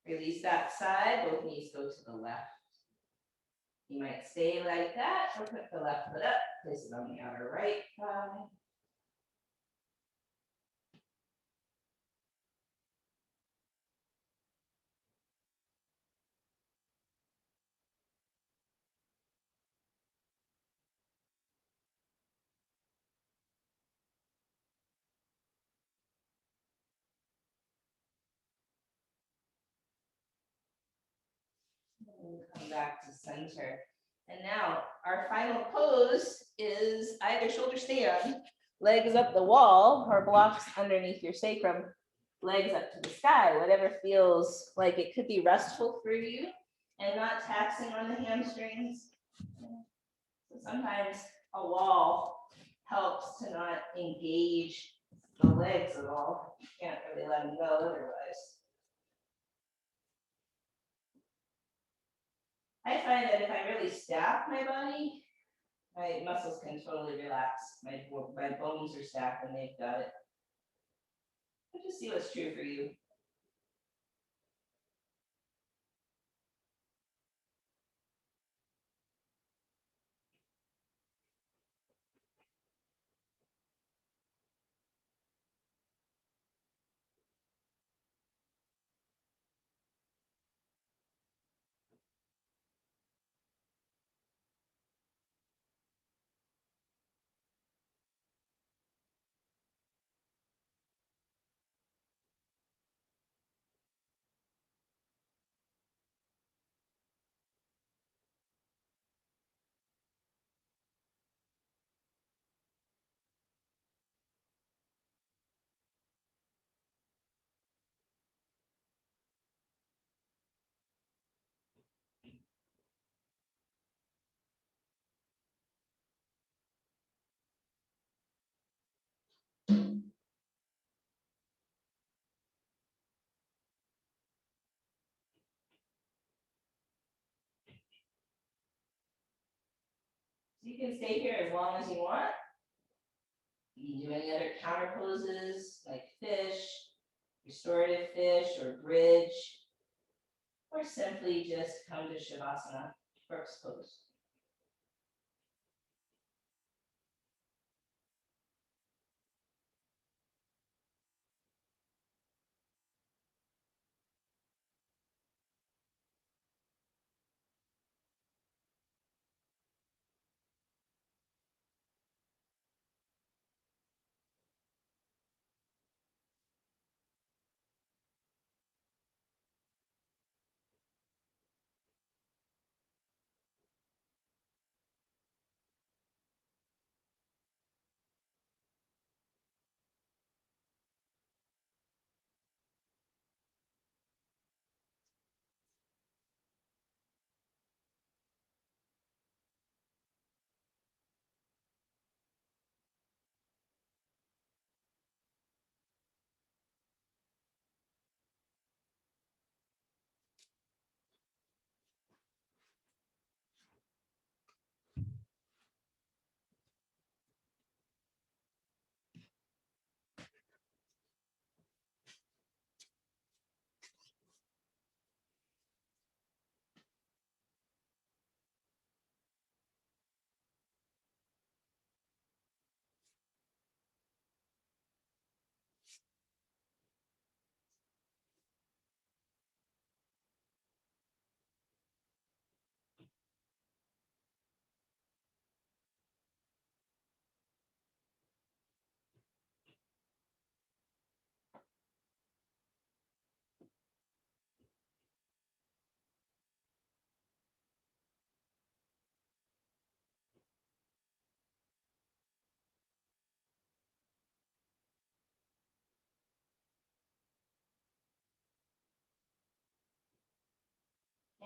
[SPEAKER 1] Release that side, both knees go to the left. You might stay like that, or put the left foot up, place it on the outer right thigh. And come back to center. And now our final pose is either shoulder stand, legs up the wall, or blocks underneath your sacrum, legs up to the sky, whatever feels like it could be restful for you and not taxing on the hamstrings. So sometimes a wall helps to not engage the legs at all. You can't really let them go otherwise. I find that if I really staff my body, my muscles can totally relax. My bones are stacked and they've got it. But just see what's true for you. So you can stay here as long as you want. You can do any other counter poses like fish, restorative fish, or bridge, or simply just come to Shavasana, corpse pose.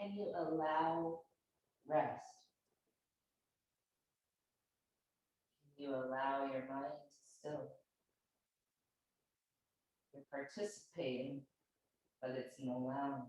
[SPEAKER 1] Can you allow rest? Can you allow your mind to still? You're participating, but it's an allowing.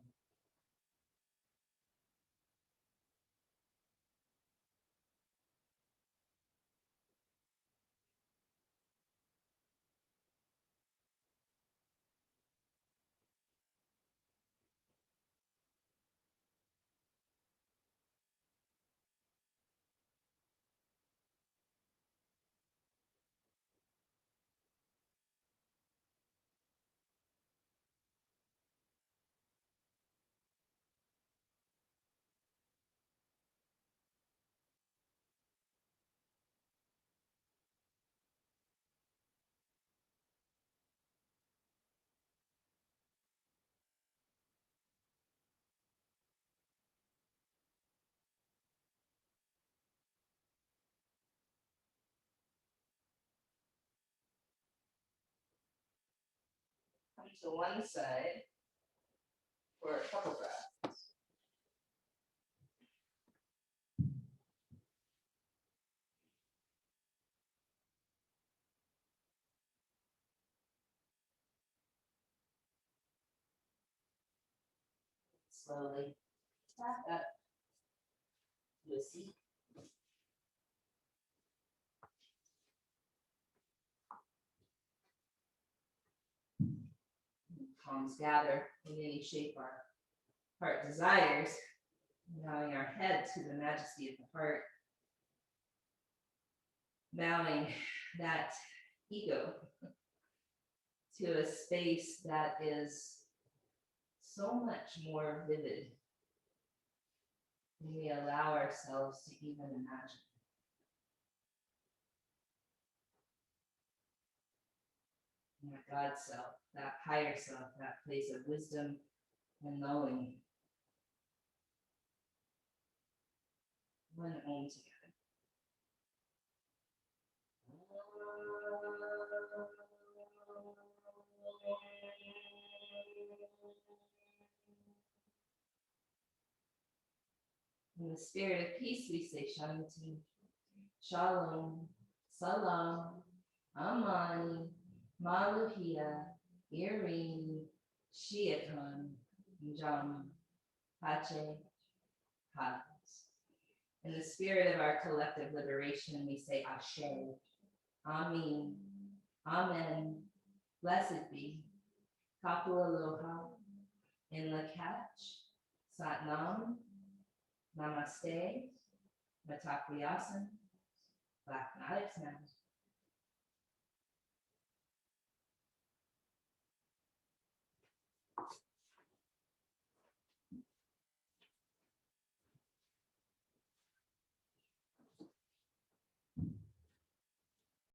[SPEAKER 1] Come to one side for a couple breaths. Slowly back up to a seat. Palms gather in any shape our heart desires, bowing our head to the majesty of the heart, bowing that ego to a space that is so much more vivid than we allow ourselves to even imagine. And that God self, that higher self, that place of wisdom and knowing, one own together. In the spirit of peace, we say Shanti, Shalom, Salam, Amani, Maluhia, Irin, Shiakan, Jama, Pache, Paz. In the spirit of our collective liberation, we say Ashe, Amin, Amen, blessed be, Kapu Aloha, in Lakach, Satnam, Namaste, Matapriyasan, Black Knives Now.